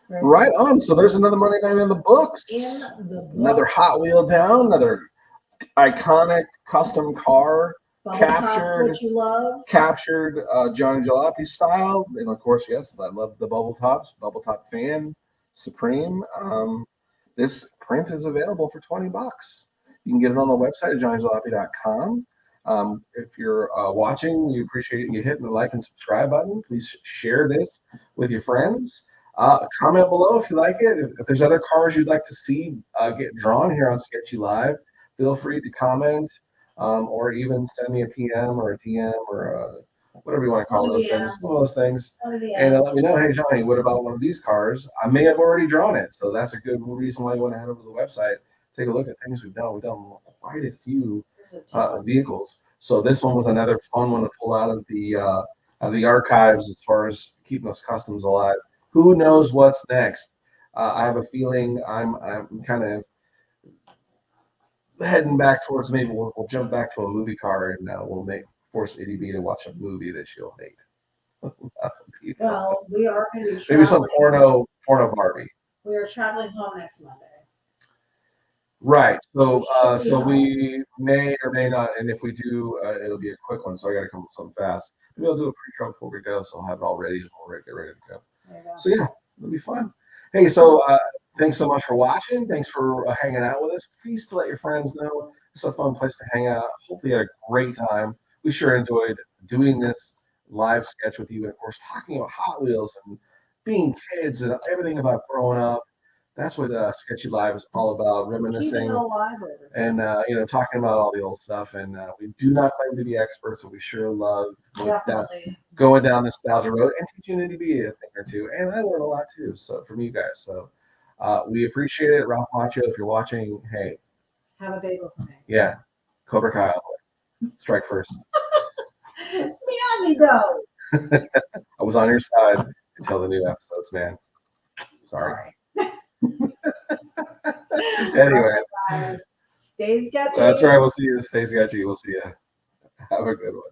Very Right on. So there's another Monday night in the books. In the Another books. Hot Wheel down. Another iconic custom car. Bubble top's captured- what you love. Captured Johnny Jalopy style. And of course, yes, I love the bubble tops. Bubble top fan. Supreme. This print is available for $20. You can get it on the website at johnnyjalopy.com. If you're watching, we appreciate you hitting the like and subscribe button. Please share this with your friends. Comment below if you like it. If there's other cars you'd like to see get drawn here on Sketchy Live, feel free to comment or even send me a PM or a DM or whatever you want to call One of those the things. Ms. One of those things. One of the And let me Ms. know, hey, Johnny, what about one of these cars? I may have already drawn it. So that's a good reason why you want to head over to the website, take a look at things we've done. We've done quite a few There's a ton. vehicles. So this one was another fun one to pull out of the archives as far as keeping those customs alive. Who knows what's next? I have a feeling I'm kind of heading back towards maybe we'll jump back to a movie car and we'll force ity-B to watch a movie that she'll hate. Well, we are going to be Maybe some traveling. porno Barbie. We are traveling home next Monday. Right. So We should be we may or may not, and if we do, it'll be a quick one. So I got to come with something fast. Maybe I'll do a pre-show before we go, so I'll have it all ready. We'll get ready to go. There you go. So yeah, it'll be fun. Hey, so thanks so much for watching. Thanks for hanging out with us. Please to let your friends know it's a fun place to hang out. Hopefully you had a great time. We sure enjoyed doing this live sketch with you, and of course talking about Hot Wheels and being kids and everything about growing up. That's what Sketchy Live is all about, Keeping reminiscing it alive, everybody. and talking about all the old stuff. And we do not claim to be experts, but we sure love Definitely. going down nostalgia road and teaching ity-B a thing or two. And I learned a lot too, so from you guys. So we appreciate it. Ralph Macho, if you're watching, hey, Have a bagel for me. yeah, Cobra Kai, strike first. Beyond me, go. I was on your side, until the new episodes, man. Sorry. Anyway, Anyway, guys, stay sketchy. that's right. We'll see you. Stay sketchy. We'll see you. Have a good one.